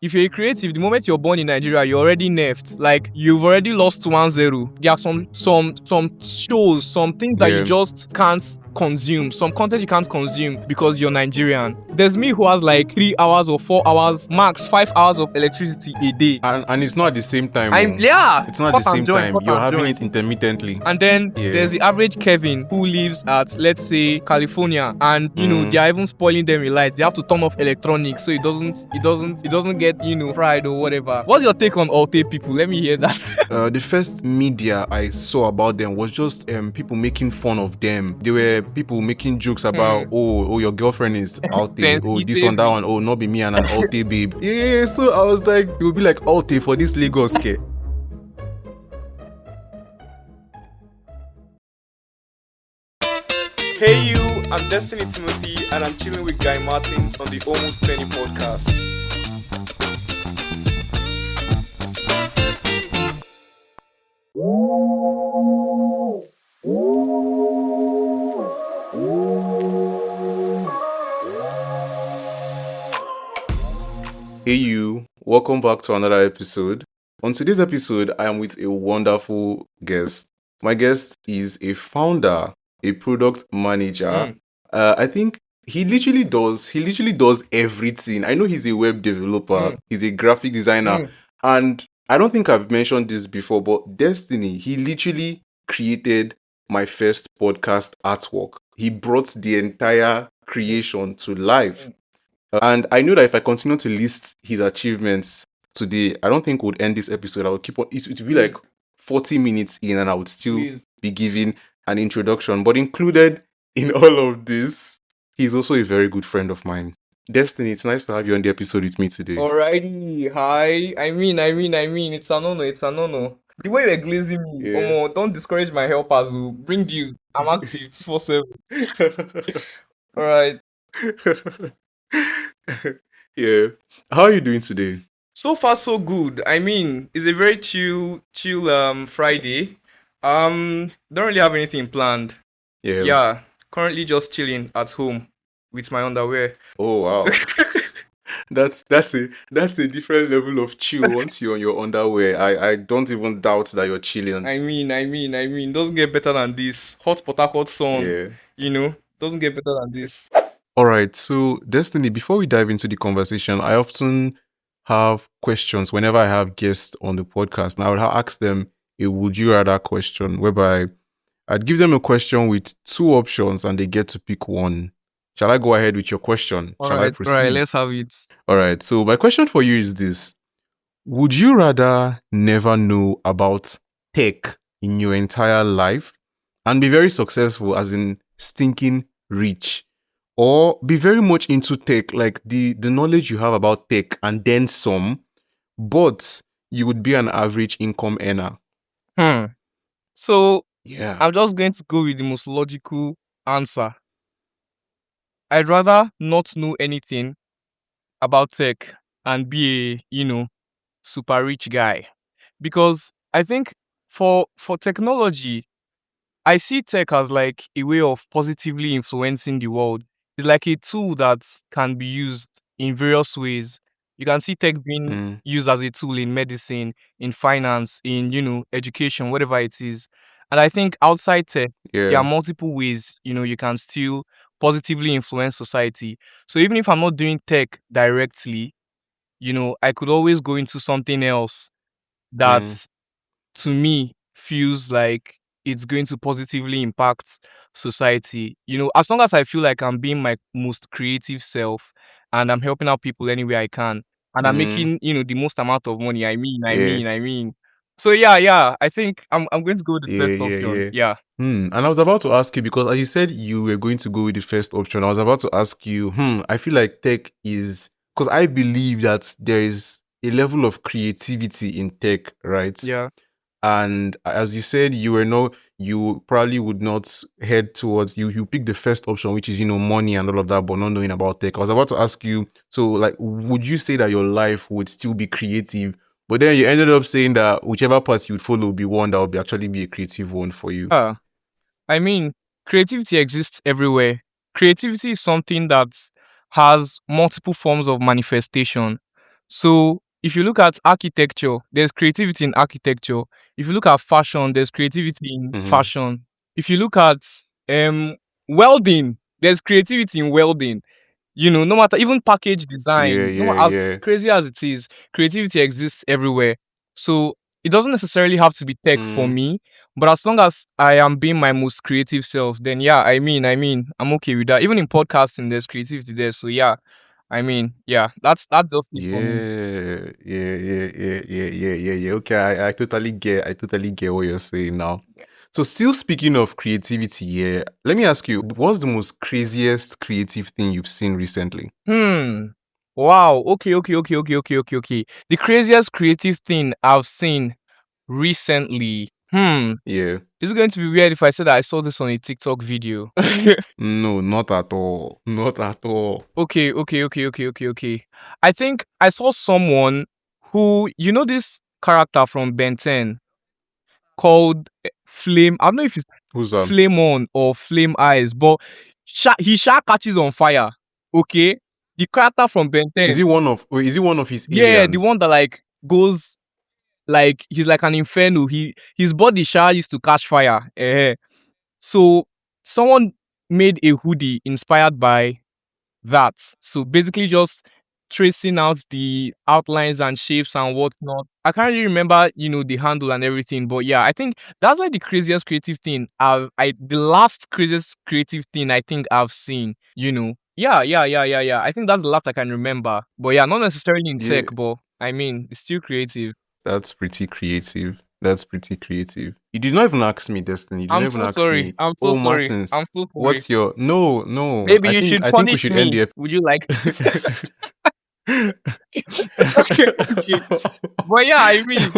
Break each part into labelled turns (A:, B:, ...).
A: if you're a creative, the moment you're born in Nigeria, you're already nerfed. Like you've already lost 1-0. There are some shows, some things that you
B: Yeah.
A: just can't consume, some content you can't consume because you're Nigerian. There's me who has like 3 hours or 4 hours, max 5 hours of electricity a day.
B: And it's not at the same time. It's not at
A: Cut
B: the
A: and
B: same
A: join,
B: time.
A: cut
B: You're
A: and
B: having
A: join.
B: it intermittently.
A: And then
B: Yeah.
A: there's the average Kevin who lives at, let's say, California, and they are even spoiling them with lights. They have to turn off electronics so it doesn't get fried or whatever. What's your take on Alte people? Let me hear that.
B: The first media I saw about them was just people making fun of them. There were people making jokes about, oh, your girlfriend is Alte. Oh, this one, that one. Oh, not be me and an Alte babe. Yeah. So I was like, it would be like Alte for this Lagos kid.
A: Hey you, I'm Destiny Timothy and I'm chilling with Guy Martins on the Almost Penny podcast.
B: Hey you, welcome back to another episode. On today's episode, I am with a wonderful guest. My guest is a founder, a product manager. I think he literally does everything. I know he's a web developer, he's a graphic designer, and I don't think I've mentioned this before, but Destiny, he literally created my first podcast artwork. He brought the entire creation to life. And I know that if I continue to list his achievements today, I don't think we'll end this episode. I will keep on. It would be like 40 minutes in, and I would still be giving an introduction. But included in all of this, he's also a very good friend of mine. Destiny, it's nice to have you on the episode with me today.
A: Alrighty, hi. I mean, it's an honor, The way you're glazing me,
B: Yeah.
A: Omo, don't discourage my helpers who bring views. I'm active 24/7. Alright.
B: Yeah. How are you doing today?
A: So far so good. I mean, it's a very chill Friday. Don't really have anything planned.
B: Yeah.
A: Yeah, currently just chilling at home with my underwear.
B: Oh wow. That's a different level of chill once you're on your underwear. I don't even doubt that you're chilling.
A: I mean, doesn't get better than this. Hot Port Harcourt sun,
B: Yeah.
A: doesn't get better than this.
B: Alright, so Destiny, before we dive into the conversation, I often have questions whenever I have guests on the podcast. And I would ask them a would you rather question, whereby I'd give them a question with two options and they get to pick one. Shall I go ahead with your question? Shall I proceed?
A: Alright, let's have it.
B: Alright, so my question for you is this. Would you rather never know about tech in your entire life and be very successful, as in stinking rich, or be very much into tech, like the knowledge you have about tech and then some, but you would be an average income earner?
A: So
B: Yeah.
A: I'm just going to go with the most logical answer. I'd rather not know anything about tech and be a, super rich guy. Because I think for technology, I see tech as like a way of positively influencing the world. It's like a tool that can be used in various ways. You can see tech being used as a tool in medicine, in finance, in education, whatever it is. And I think outside tech, there are multiple ways, you can still positively influence society. So even if I'm not doing tech directly, I could always go into something else that to me feels like it's going to positively impact society. As long as I feel like I'm being my most creative self and I'm helping out people any way I can and I'm making, the most amount of money. I mean. So yeah, I think I'm going to go with the first option. Yeah.
B: And I was about to ask you, because as you said you were going to go with the first option, I was about to ask you, I feel like tech is, because I believe that there is a level of creativity in tech, right?
A: Yeah.
B: And as you said, you probably would not head towards, you pick the first option, which is, money and all of that, but not knowing about tech. I was about to ask you, so like, would you say that your life would still be creative? But then you ended up saying that whichever path you would follow would be one that would actually be a creative one for you.
A: I mean, creativity exists everywhere. Creativity is something that has multiple forms of manifestation. So if you look at architecture, there's creativity in architecture. If you look at fashion, there's creativity in
B: Mm-hmm.
A: fashion. If you look at um welding, there's creativity in welding. No matter even package
B: Yeah,
A: design, no
B: yeah,
A: as
B: yeah.
A: crazy as it is, creativity exists everywhere. So it doesn't necessarily have to be tech for
B: Mm,
A: me, but as long as I am being my most creative self, then yeah, I mean, I'm okay with that. Even in podcasting, there's creativity there. So yeah, I mean, yeah, that's just it for me.
B: yeah, yeah. Okay, I totally get what you're saying now. So still speaking of creativity, yeah, let me ask you, what's the most craziest creative thing you've seen recently?
A: Hmm. Wow. Okay. The craziest creative thing I've seen recently.
B: Yeah.
A: Is it going to be weird if I said that I saw this on a TikTok video?
B: No, not at all. Not at all.
A: Okay. I think I saw someone who, this character from Ben 10 called Flame. I don't know if it's
B: Who's
A: Flame On or Flame Eyes, but he catches on fire. Okay, the character from Ben
B: is
A: 10,
B: he one of wait, is he one of his
A: yeah, the
B: aliens?
A: one that like goes like he's like an inferno. His body used to catch fire. So someone made a hoodie inspired by that. So basically just tracing out the outlines and shapes and whatnot. I can't really remember, the handle and everything, but yeah, I think that's like the craziest creative thing the last craziest creative thing I think I've seen, Yeah. I think that's the last I can remember. But yeah, not necessarily in tech,
B: Yeah,
A: but I mean, it's still creative.
B: that's pretty creative. That's pretty creative. You did not even ask me, Destiny. You did not
A: I'm
B: even
A: so
B: ask
A: sorry.
B: me.
A: I'm so
B: Oh,
A: sorry.
B: Martins,
A: I'm so sorry.
B: what's your no, no.
A: Maybe
B: I
A: you
B: think
A: should
B: I think we
A: punish
B: should end
A: me.
B: the
A: Would you like
B: episode.
A: okay. But yeah, I mean,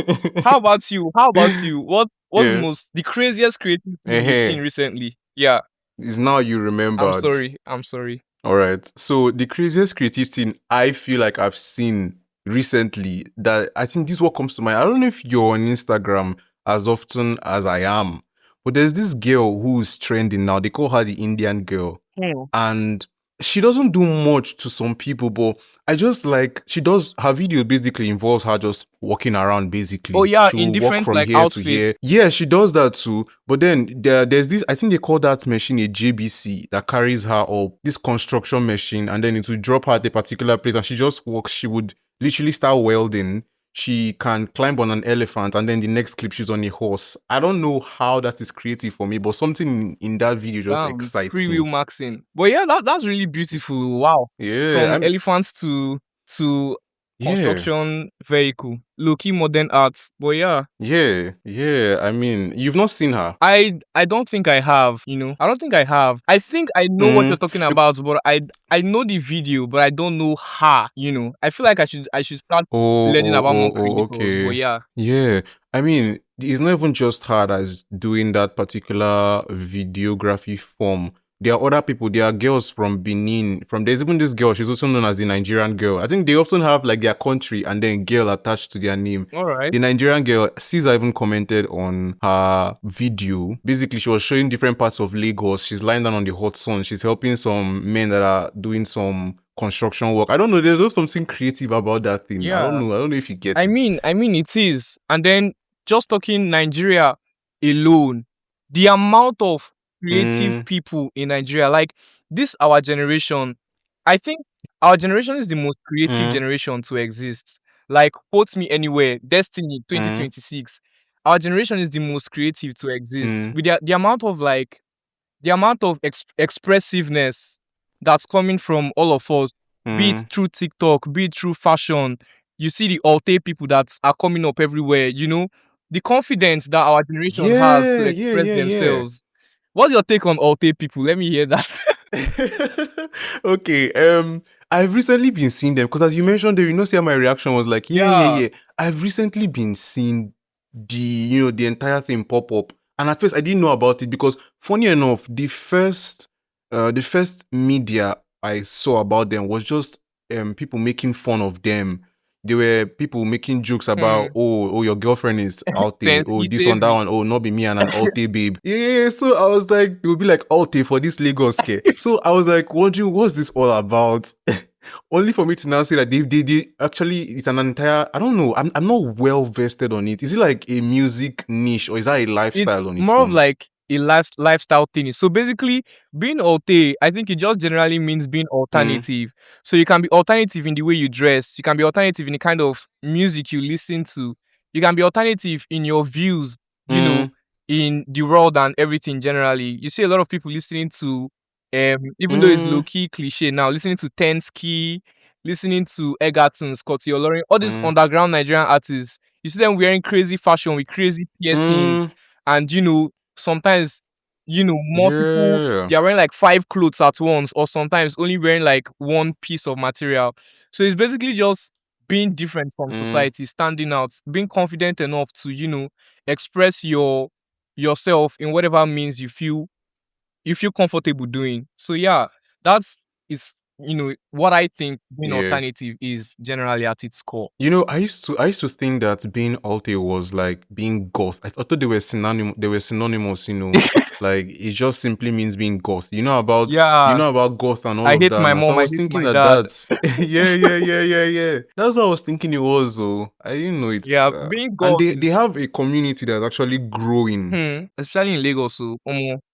A: how about you? How about you? What's
B: Yeah.
A: the craziest creative thing you've seen
B: Hey,
A: recently? Yeah,
B: it's now you
A: I'm
B: remembered.
A: sorry. I'm sorry.
B: All right. So the craziest creative thing I feel like I've seen recently that I think this is what comes to mind. I don't know if you're on Instagram as often as I am, but there's this girl who's trending now. They call her the Indian girl.
A: Hmm.
B: And she doesn't do much to some people, but I just like she does her video basically involves her just walking around
A: Oh
B: basically.
A: yeah, in
B: She'll walk
A: different
B: from
A: like
B: here to
A: outfits.
B: here. Yeah, she does that too. But then there's this, I think they call that machine a JBC that carries her up, this construction machine, and then it will drop her at a particular place and she just walks. She would literally start welding. She can climb on an elephant, and then the next clip she's on a horse. I don't know how that is creative for me, but something in that video just
A: Damn,
B: excites
A: free will
B: me.
A: maxing. But yeah, that's really beautiful. Wow.
B: Yeah,
A: From elephants to
B: yeah,
A: construction vehicle. Low key modern arts. But yeah.
B: yeah. I mean, you've not seen her.
A: I don't think I have, I don't think I have. I think I know what you're
B: Mm.
A: talking
B: bec-
A: about, but I know the video, but I don't know her. I feel like I should start learning about more creators, but
B: Okay.
A: yeah.
B: Yeah. I mean, it's not even just her that's doing that particular videography form. There are other people. There are girls from Benin. There's even this girl. She's also known as the Nigerian girl. I think they often have like their country and then girl attached to their name.
A: All right.
B: The Nigerian girl, Caesar even commented on her video. Basically, she was showing different parts of Lagos. She's lying down on the hot sun. She's helping some men that are doing some construction work. I don't know. There's just something creative about that thing. I don't
A: Yeah.
B: know. I don't know if you get
A: I
B: it.
A: mean, I mean it is. And then just talking Nigeria alone, the amount of creative
B: Mm,
A: people in Nigeria, like this our generation, I think our generation is the most creative
B: mm,
A: generation to exist. Like quote me anywhere, Destiny
B: mm,
A: 2026. Our generation is the most creative to exist.
B: mm,
A: With the amount of expressiveness that's coming from all of us, be it
B: mm.
A: through TikTok, be it through fashion. You see the Alte people that are coming up everywhere, the confidence that our generation has to
B: Yeah, yeah,
A: express
B: yeah, yeah.
A: themselves. What's your take on Alte people? Let me hear that.
B: Okay, I've recently been seeing them because as you mentioned there, see how my reaction was like, yeah, yeah,
A: Yeah.
B: yeah. I've recently been seeing the entire thing pop up, and at first I didn't know about it because, funny enough, the first media I saw about them was just people making fun of them. There were people making jokes about,
A: Hmm.
B: oh, your girlfriend is out there.
A: Sense
B: Oh,
A: e
B: this one, that
A: savvy.
B: one. Oh, not be me and an Alte babe. Yeah. So I was like, it would be like Alte for this Lagos care. So I was like, wondering, what's this all about? Only for me to now say that they actually it's an entire I don't know. I'm not well vested on it. Is it like a music niche or is that a
A: It's
B: lifestyle on its
A: more of
B: own?
A: like a lifestyle thing. So basically, being alte, I think it just generally means being
B: Mm,
A: alternative. So you can be alternative in the way you dress. You can be alternative in the kind of music you listen to. You can be alternative in your views, you know,
B: mm,
A: in the world and everything generally. You see a lot of people listening to, even though it's low
B: mm,
A: key cliche now, listening to Tensky, listening to Egerton, Scotty Olorin, all these
B: mm,
A: underground Nigerian artists. You see them wearing crazy fashion with crazy piercings
B: mm.
A: and sometimes multiple
B: Yeah.
A: they are wearing like five clothes at once or sometimes only wearing like one piece of material. So it's basically just being different from
B: Mm,
A: society, standing out, being confident enough to express yourself in whatever means you feel comfortable doing. So yeah, that's is what I think being
B: yeah.
A: alternative is generally at its core.
B: I used to think that being alte was like being goth. I thought they were synonymous. Like it just simply means being goth. You
A: Yeah,
B: know about goth and all
A: I
B: of
A: hate
B: that
A: my
B: now. So I
A: mom, I
B: was
A: hate
B: thinking
A: my
B: that
A: dad.
B: that's yeah, yeah, yeah, yeah, yeah. That's what I was thinking it was. Though I didn't know it's
A: Yeah, being
B: and
A: God
B: they
A: is
B: have a community that's actually growing.
A: especially in Lagos. So,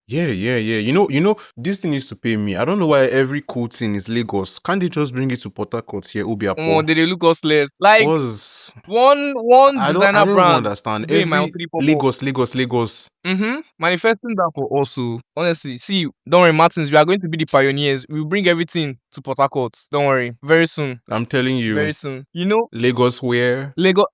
B: Yeah, yeah, yeah. This thing needs to pay me. I don't know why every cool thing is Lagos. Can't they just bring it to Port Harcourt here, Obiapo?
A: they look us less. Like
B: Was
A: one
B: I
A: designer
B: don't even
A: brand
B: understand.
A: they in my
B: Every
A: three pop.
B: Lagos, Lagos, Lagos.
A: Manifesting that for also. Honestly, see, don't worry, Martins. We are going to be the pioneers. We'll bring everything to Port Harcourt. Don't worry. Very soon.
B: I'm telling you,
A: Very soon.
B: Lagos where?
A: Lagos.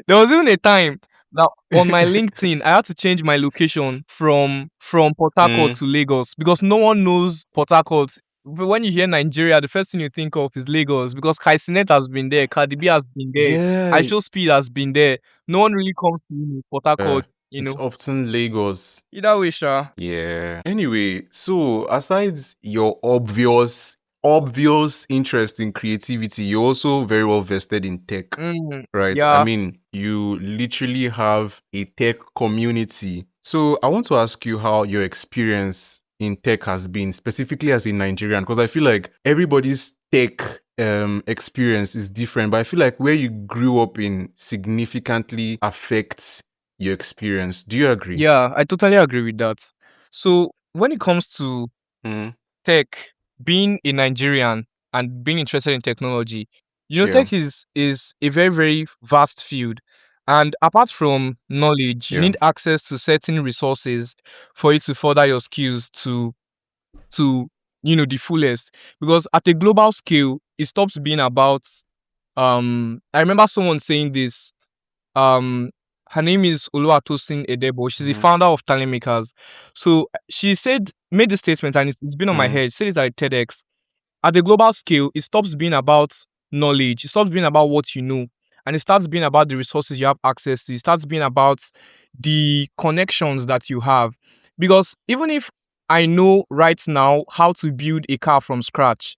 A: There was even a time that on my LinkedIn I had to change my location from Port Harcourt
B: Mm,
A: to Lagos because no one knows Port Harcourt. When you hear Nigeria, the first thing you think of is Lagos because Kaisinet has been there, Cardi B has been there,
B: yeah,
A: Aisho Speed has been there. No one really comes to Port
B: uh,
A: Harcourt.
B: it's often Lagos.
A: Either way, sure.
B: Yeah. Anyway, so aside your obvious interest in creativity, you're also very well vested in tech, right? I
A: Yeah.
B: mean, you literally have a tech community. So I want to ask you how your experience in tech has been, specifically as a Nigerian, because I feel like everybody's tech experience is different, but I feel like where you grew up in significantly affects your experience. Do you agree?
A: Yeah, I totally agree with that. So when it comes to
B: Mm,
A: tech, being a Nigerian and being interested in technology,
B: yeah.
A: tech is a very, very vast field. And apart from knowledge, you
B: Yeah.
A: need access to certain resources for you to further your skills to the fullest. Because at a global scale, it stops being about I remember someone saying this. Um Her name is Oluwatosin Edebo. She's the
B: Mhm,
A: founder of Talent Makers. So she made the statement, and it's been on my
B: mhm,
A: head. She said it at TEDx. At the global scale, it stops being about knowledge. It stops being about what you know, and it starts being about the resources you have access to. It starts being about the connections that you have. Because even if I know right now how to build a car from scratch,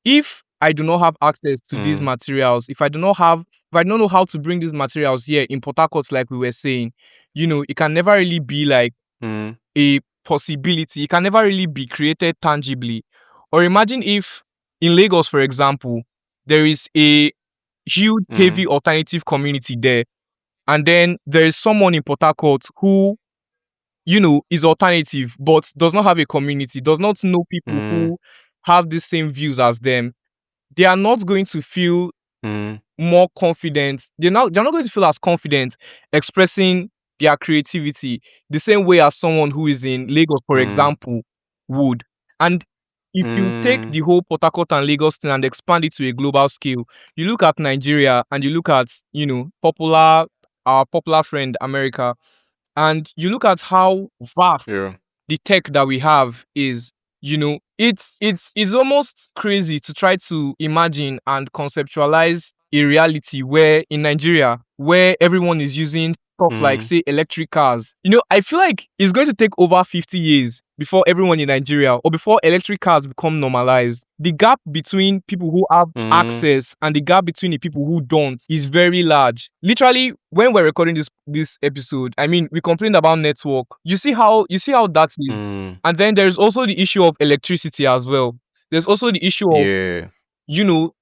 A: if I do not have access to these
B: mm,
A: materials, if I don't know how to bring these materials here in Port Harcourt, like we were saying, it can never really be like
B: mm,
A: a possibility. It can never really be created tangibly. Or imagine if in Lagos, for example, there is a huge,
B: mm,
A: heavy alternative community there, and then there is someone in Port Harcourt who, is alternative but does not have a community, does not know people
B: mm,
A: who have the same views as them. They are not going to feel
B: mm,
A: more confident. They're not going to feel as confident expressing their creativity the same way as someone who is in Lagos, for
B: mm,
A: example, would. And if you take
B: mm,
A: the whole Port Harcourt and Lagos thing and expand it to a global scale, you look at Nigeria and you look at, our popular friend America, and you look at how vast
B: yeah.
A: the tech that we have is. It's almost crazy to try to imagine and conceptualize a reality where in Nigeria where everyone is using stuff like,
B: Mm,
A: say, electric cars. I feel like it's going to take over 50 years before everyone in Nigeria, or before electric cars become normalized. The gap between people who have
B: mm,
A: access and the gap between the people who don't is very large. Literally, when we're recording this episode, I mean, we complained about network. You see how that is.
B: mm,
A: And then there's also the issue of electricity as well. There's also the issue of
B: yeah.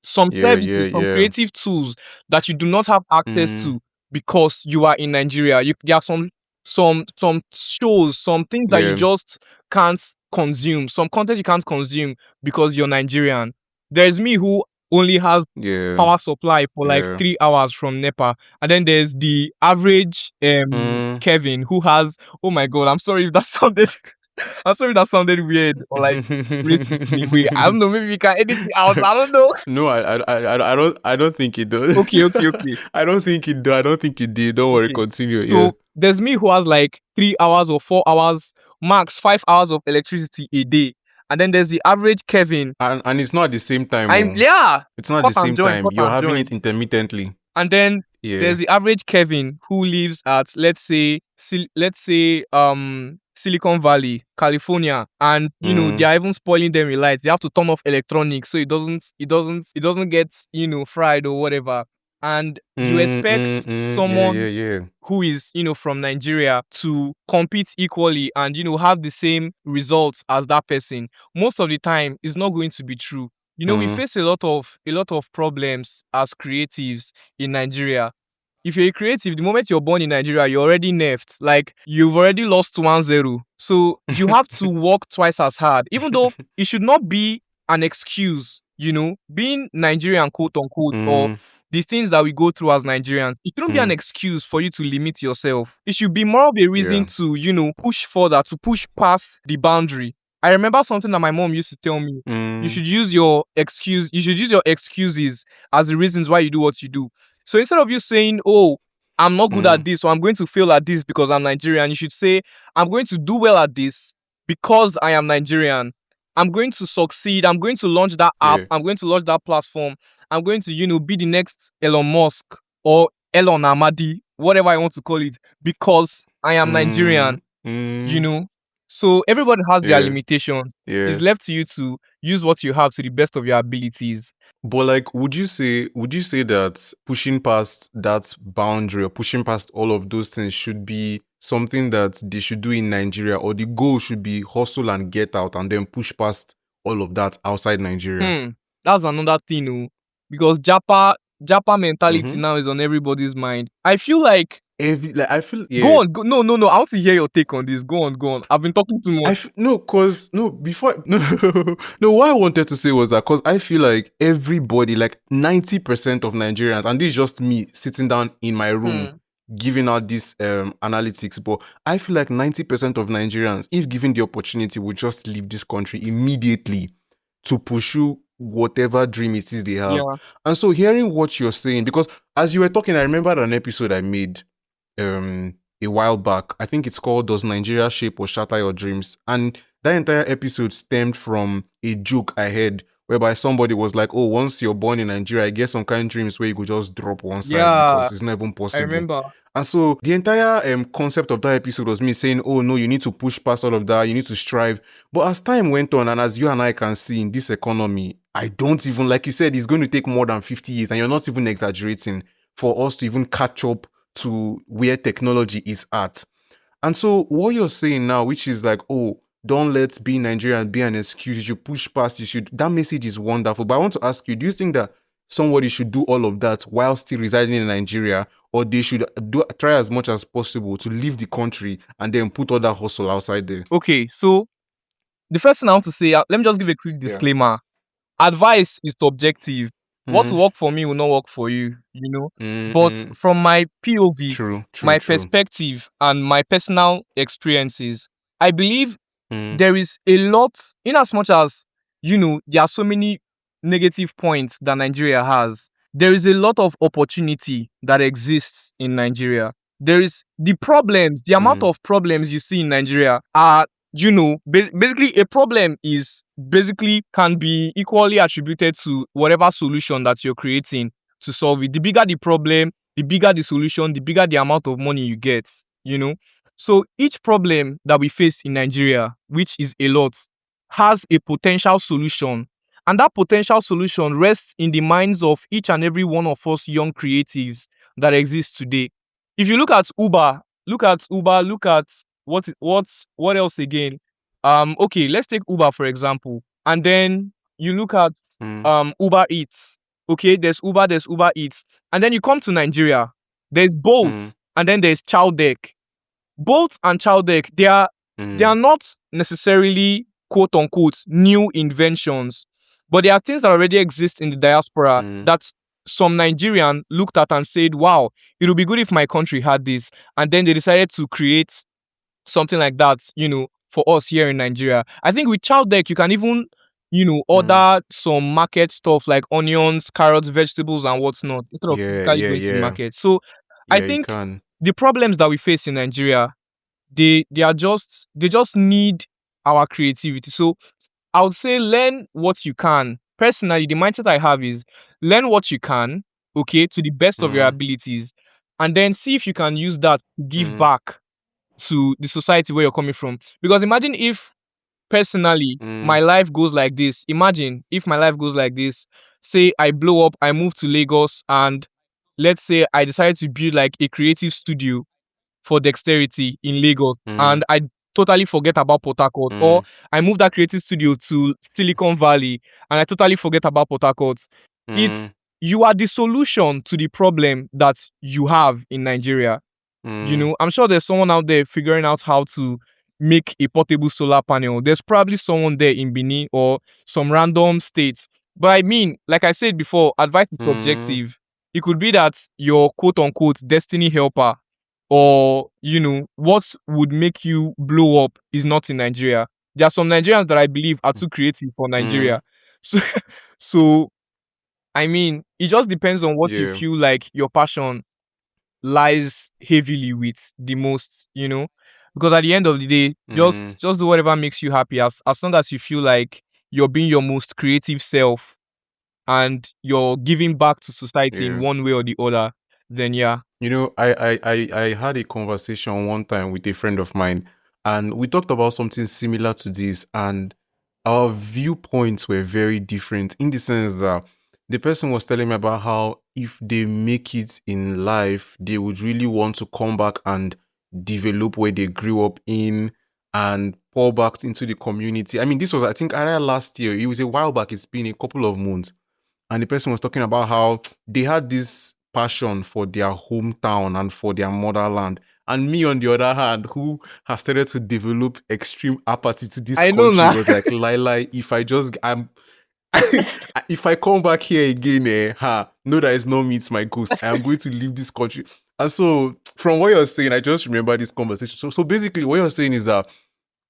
A: some
B: Yeah, yeah,
A: services, some
B: yeah.
A: creative tools that you do not have access
B: Mm,
A: to because you are in Nigeria. There are some shows, some things that you
B: yeah,
A: just can't consume, some content you can't consume because you're Nigerian. There's me who only has
B: yeah,
A: power supply for like
B: yeah.
A: 3 hours from NEPA. And then there's the average
B: Mm.
A: Kevin who has, oh my god, I'm sorry if that sounded I'm sorry if that sounded weird or like racist in a way. I don't know, maybe we can edit it out. I don't know.
B: No, I don't think it does.
A: Okay, okay, okay,
B: I don't think it do. I don't think it did. Don't worry,
A: okay.
B: continue. Yeah.
A: So there's me who has like 3 hours or 4 hours, max 5 hours of electricity a day. And then there's the average Kevin.
B: And it's not at the same time.
A: I'm
B: Oh.
A: yeah,
B: It's not at the
A: cut and
B: same
A: join,
B: time.
A: cut
B: You're
A: and
B: having
A: join.
B: it intermittently.
A: And then
B: Yeah.
A: there's the average Kevin who lives at, let's say Silicon Valley, California, and they
B: Mm,
A: are even spoiling them with lights. They have to turn off electronics so it doesn't get fried or whatever. And you expect
B: yeah, yeah,
A: someone
B: yeah.
A: who is from Nigeria to compete equally and have the same results as that person. Most of the time it's not going to be true. We
B: Mm,
A: face a lot of problems as creatives in Nigeria. If you're a creative, the moment you're born in Nigeria, you're already nerfed. Like you've already lost 1-0. So you have to work twice as hard. Even though it should not be an excuse, being Nigerian, quote unquote, or
B: mm,
A: the things that we go through as Nigerians, it shouldn't be an
B: mm,
A: excuse for you to limit yourself. It should be more of a reason
B: yeah.
A: to, push further, to push past the boundary. I remember something that my mom used to tell me. You
B: Mm,
A: should use your excuses as the reasons why you do what you do. So instead of you saying, "Oh, I'm not good
B: mm,
A: at this, or I'm going to fail at this because I'm Nigerian," you should say, "I'm going to do well at this because I am Nigerian. I'm going to succeed. I'm going to launch that app.
B: yeah.
A: I'm going to launch that platform. I'm going to, be the next Elon Musk or Elon Amadi, whatever I want to call it, because I am
B: Mm,
A: Nigerian, you
B: mm,
A: know." So everybody has their
B: yeah,
A: limitations. It's
B: yeah.
A: left to you to use what you have to the best of your abilities.
B: But like, would you say that pushing past that boundary or pushing past all of those things should be something that they should do in Nigeria, or the goal should be hustle and get out and then push past all of that outside Nigeria?
A: Hmm, that's another thing, because Japa mentality
B: Mm-hmm.
A: now is on everybody's mind. I feel like
B: I feel,
A: go
B: yeah.
A: on, go, no, no, no. I want to hear your take on this. Go on, go on. I've been talking too much.
B: No, cause no, before no, no. What I wanted to say was that cause I feel like everybody, like 90% of Nigerians, and this is just me sitting down in my room
A: Hmm.
B: giving out this analytics, but I feel like 90% of Nigerians, if given the opportunity, would just leave this country immediately to pursue whatever dream it is they have.
A: Yeah,
B: And so hearing what you're saying, because as you were talking, I remembered an episode I made um a while back. I think it's called "Does Nigeria Shape or Shatter Your Dreams?" And that entire episode stemmed from a joke I heard whereby somebody was like, "Oh, once you're born in Nigeria, I get some kind of dreams where you could just drop one side
A: yeah.
B: because it's not even
A: I
B: possible."
A: remember.
B: And so the entire concept of that episode was me saying, "Oh no, you need to push past all of that. You need to strive." But as time went on, and as you and I can see in this economy, I don't even, like you said, it's going to take more than 50 years, and you're not even exaggerating, for us to even catch up to where technology is at. And so what you're saying now, which is like, oh, don't let being Nigerian be an excuse. You should push past. You should. That message is wonderful. But I want to ask you, do you think that somebody should do all of that while still residing in Nigeria, or they should try as much as possible to leave the country and then put all that hustle outside there?
A: Okay, so the first thing I want to say, let me just give a quick
B: Yeah.
A: disclaimer. Advice is subjective. What
B: Mm,
A: work for me will not work for you.
B: mm,
A: But
B: mm.
A: from my POV,
B: True, true,
A: my
B: true.
A: perspective, and my personal experiences, I believe
B: Mm,
A: there is a lot, in as much as there are so many negative points that Nigeria has. There is a lot of opportunity that exists in Nigeria. There is the amount
B: mm,
A: of problems you see in Nigeria are, basically a problem is basically can be equally attributed to whatever solution that you're creating to solve it. The bigger the problem, the bigger the solution, the bigger the amount of money you get, you know. So each problem that we face in Nigeria, which is a lot, has a potential solution. And that potential solution rests in the minds of each and every one of us young creatives that exist today. If you look at what else again? Okay, let's take Uber for example. And then you look at
B: mm,
A: Uber Eats. Okay, there's Uber Eats. And then you come to Nigeria, there's
B: mm,
A: Bolt, and then there's Chowdeck. Bolt and Chowdeck, they are
B: mm,
A: not necessarily quote unquote new inventions, but they are things that already exist in the diaspora
B: mm,
A: that some Nigerian looked at and said, wow, it would be good if my country had this. And then they decided to create something like that, for us here in Nigeria. I think with Child Deck, you can even,
B: mm.
A: order some market stuff like onions, carrots, vegetables, and what's not, instead of
B: Yeah,
A: physically
B: yeah,
A: going to the
B: yeah.
A: market. So I
B: Yeah, you
A: think
B: can.
A: the problems that we face in Nigeria, they just need our creativity. So I would say learn what you can. Personally, the mindset I have is learn what you can, okay, to the best of your
B: Mm,
A: abilities, and then see if you can use that to give
B: mm,
A: back to the society where you're coming from. Because imagine if personally my
B: mm,
A: life goes like this. Imagine if my life goes like this. Say I blow up, I move to Lagos, and let's say I decide to build like a creative studio for dexterity in Lagos,
B: mm,
A: and I totally forget about Port Harcourt, or
B: mm,
A: I move that creative studio to Silicon Valley and I totally forget about Port Harcourt.
B: mm,
A: It's You are the solution to the problem that you have in Nigeria.
B: mm.
A: I'm sure there's someone out there figuring out how to make a portable solar panel. There's probably someone there in Benin or some random states. But I mean, like I said before, advice is
B: Mm,
A: subjective. It could be that your quote unquote destiny helper, or what would make you blow up is not in Nigeria. There are some Nigerians that I believe are too creative for
B: mm,
A: Nigeria. So so I mean, it just depends on what you
B: yeah.
A: feel like your passion lies heavily with the most, because at the end of the day,
B: Mm,
A: just do whatever makes you happy, as long as you feel like you're being your most creative self and you're giving back to society in
B: yeah.
A: one way or the other. Then yeah.
B: I had a conversation one time with a friend of mine, and we talked about something similar to this, and our viewpoints were very different in the sense that the person was telling me about how if they make it in life, they would really want to come back and develop where they grew up in and pour back into the community. I mean, this was, I think, either last year. It was a while back. It's been a couple of months, and the person was talking about how they had this passion for their hometown and for their motherland. And me, on the other hand, who have started to develop extreme apathy to this
A: I know
B: country,
A: now.
B: was like, Lila, if I just, I'm, if I come back here again, know that it's not me, it's my ghost. I am going to leave this country. And so, from what you're saying, I just remember this conversation. So basically, what you're saying is that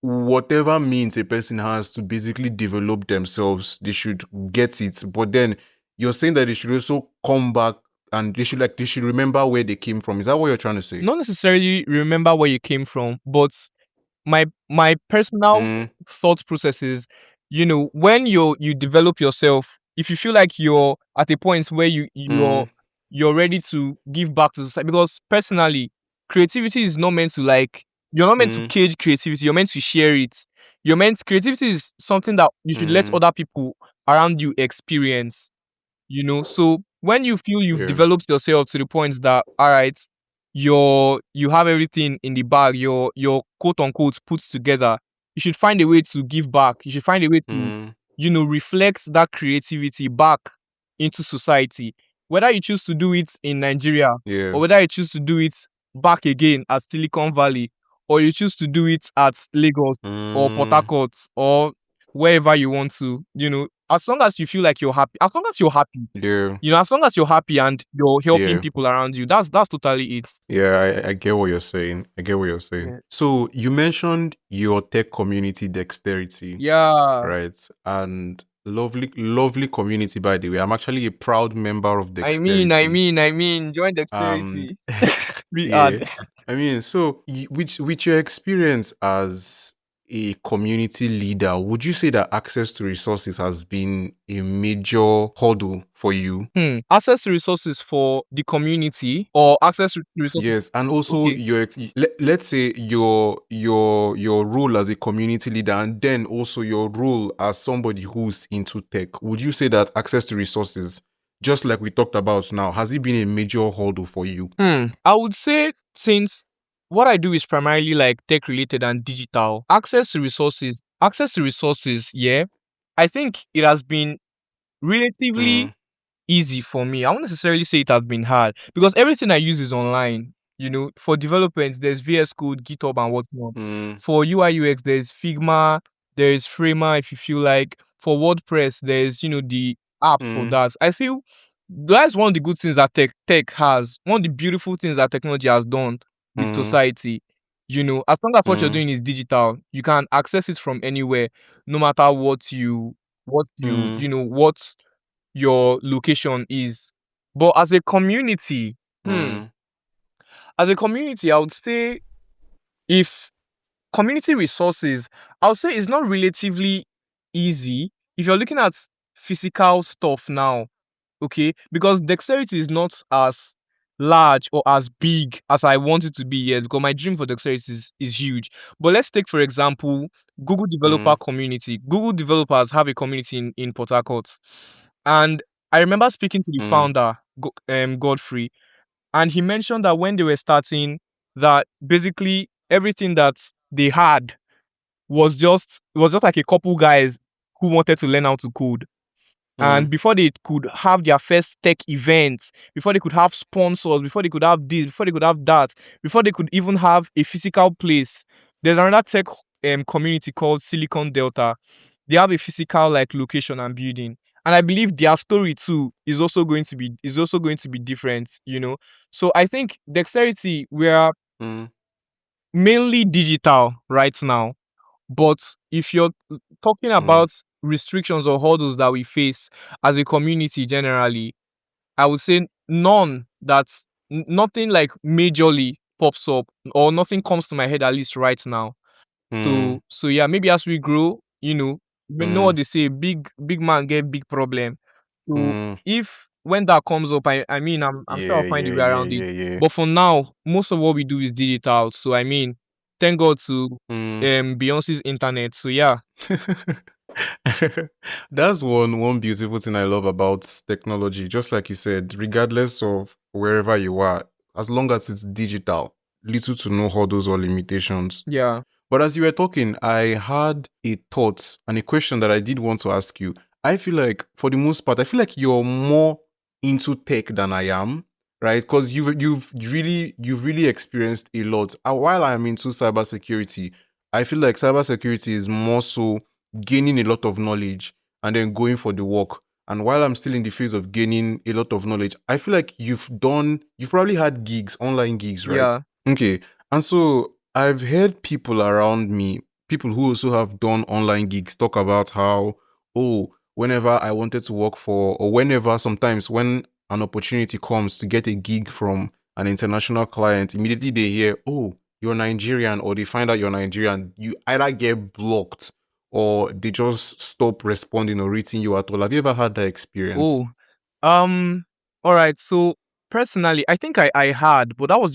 B: whatever means a person has to basically develop themselves, they should get it. But then you're saying that they should also come back and they should remember where they came from. Is that what you're trying to say?
A: Not necessarily remember where you came from, but my personal
B: Mm,
A: thought process is, when you develop yourself, if you feel like you're at a point where
B: mm,
A: you're ready to give back to society, because personally, creativity is not meant to, like, you're not meant to
B: mm,
A: cage creativity, you're meant to share it. Creativity is something that you should let
B: mm,
A: other people around you experience. So when you feel you've
B: yeah.
A: developed yourself to the point that, all right, you have everything in the bag, your quote unquote put together, you should find a way to give back. You should find a way to,
B: Mm,
A: reflect that creativity back into society, whether you choose to do it in Nigeria,
B: yeah.
A: or whether you choose to do it back again at Silicon Valley, or you choose to do it at Lagos or Port
B: Mm,
A: Harcourt, or wherever you want to. As long as you feel like you're happy, as long as you're happy,
B: yeah.
A: as long as you're happy and you're helping
B: Yeah.
A: people around you, that's totally it.
B: Yeah, I get what you're saying. I get what you're saying.
A: Yeah.
B: So you mentioned your tech community dexterity,
A: Yeah.
B: right? And lovely, lovely community, by the way. I'm actually a proud member of
A: I mean, I
B: dexterity.
A: mean, I mean, join
B: And
A: dexterity. We
B: yeah,
A: add.
B: I mean, so with your experience as a community leader, would you say that access to resources has been a major hurdle for you?
A: Access to resources for the community, or access to resources.
B: Yes, and also
A: Okay.
B: let's say your role as a community leader, and then also your role as somebody who's into tech. Would you say that access to resources, just like we talked about now, has it been a major hurdle for you?
A: I would say, since what I do is primarily like tech related and digital, access to resources, yeah, I think it has been relatively
B: mm,
A: easy for me. I won't necessarily say it has been hard because everything I use is online. For development, there's VS Code, GitHub, and whatnot.
B: mm,
A: For UI UX, there's Figma, there's Framer. If you feel like for WordPress, there's the app for
B: mm,
A: that. I feel that's one of the good things that tech has. One of the beautiful things that technology has done with
B: mm,
A: society. As long as what you're
B: mm,
A: doing is digital, you can access it from anywhere, no matter
B: mm,
A: what your location is. But
B: mm,
A: as a community, I would say if community resources, I would say it's not relatively easy if you're looking at physical stuff now, okay? Because dexterity is not as large or as big as I want it to be yet, because my dream for dexterity is huge. But let's take, for example, Google developer
B: mm,
A: community. Google developers have a community in Port Harcourt. And I remember speaking to the
B: mm,
A: founder, Godfrey, and he mentioned that when they were starting, that basically everything that they had was just like a couple guys who wanted to learn how to code.
B: mm,
A: And before they could have their first tech events, before they could have sponsors, before they could have this, before they could have that, before they could even have a physical place, there's another tech community called Silicon Delta. They have a physical like location and building. And I believe their story too is also going to be different. So I think dexterity, we are
B: mm,
A: mainly digital right now. But if you're talking
B: mm,
A: about restrictions or hurdles that we face as a community generally, I would say nothing like majorly pops up, or nothing comes to my head, at least right now.
B: mm,
A: So yeah, maybe as we grow, you know what
B: mm,
A: they say, big man get big problem. So
B: mm.
A: if when that comes up, I mean, I'm sure I'll
B: Yeah,
A: find a
B: yeah,
A: way
B: yeah,
A: around it.
B: yeah, yeah.
A: But for now, most of what we do is digital. So I mean, thank God to
B: Mm.
A: Beyonce's internet. So yeah.
B: That's one beautiful thing I love about technology. Just like you said, regardless of wherever you are, as long as it's digital, little to no hurdles or limitations.
A: Yeah.
B: But as you were talking, I had a thought and a question that I did want to ask you. I feel like, for the most part, I feel like you're more into tech than I am, right? Because you've really experienced a lot. While I'm into cybersecurity, I feel like cybersecurity is more so gaining a lot of knowledge and then going for the work. And while I'm still in the phase of gaining a lot of knowledge, I feel like you've probably had gigs, online gigs, right?
A: Yeah.
B: Okay. And so I've heard people around me, people who also have done online gigs, talk about how, oh, whenever I wanted to work for, or whenever sometimes when an opportunity comes to get a gig from an international client, immediately they hear, oh, you're Nigerian, or they find out you're Nigerian, you either get blocked or they just stop responding or rating you at all. Have you ever had that experience?
A: Oh, um, all right. So personally, I think I had, but that was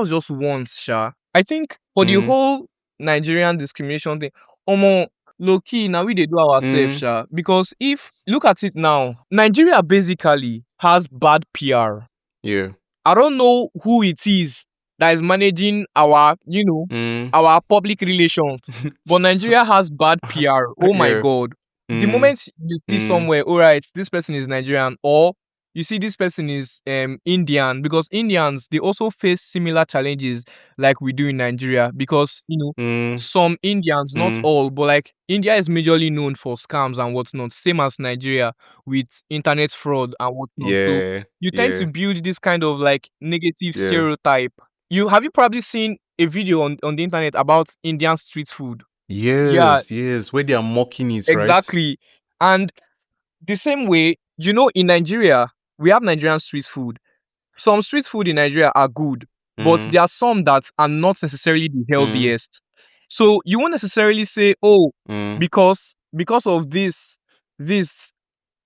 A: just once, sha. I think for the
B: Mm,
A: whole Nigerian discrimination thing, omo, low key now we dey do ourselves,
B: mm,
A: sha. Because if look at it now, Nigeria basically has bad PR.
B: yeah.
A: I don't know who it is that is managing
B: Mm,
A: our public relations, but Nigeria has bad PR. Oh my
B: yeah.
A: God. The
B: Mm,
A: moment you see
B: mm,
A: somewhere, all right, this person is Nigerian, or you see this person is Indian, because Indians, they also face similar challenges like we do in Nigeria, because
B: mm,
A: some Indians, not
B: mm,
A: all, but like India is majorly known for scams and whatnot, same as Nigeria with internet fraud and whatnot. So
B: yeah.
A: you tend to
B: Yeah.
A: build this kind of like negative
B: Yeah.
A: stereotype. You probably seen a video on the internet about Indian street food. Yeah,
B: Yes, yes, where they are mocking it, right?
A: exactly. And the same way, in Nigeria, we have Nigerian street food. Some street food in Nigeria are good, but
B: Mm,
A: there are some that are not necessarily the
B: mm,
A: healthiest. So you won't necessarily say, oh,
B: mm,
A: because of this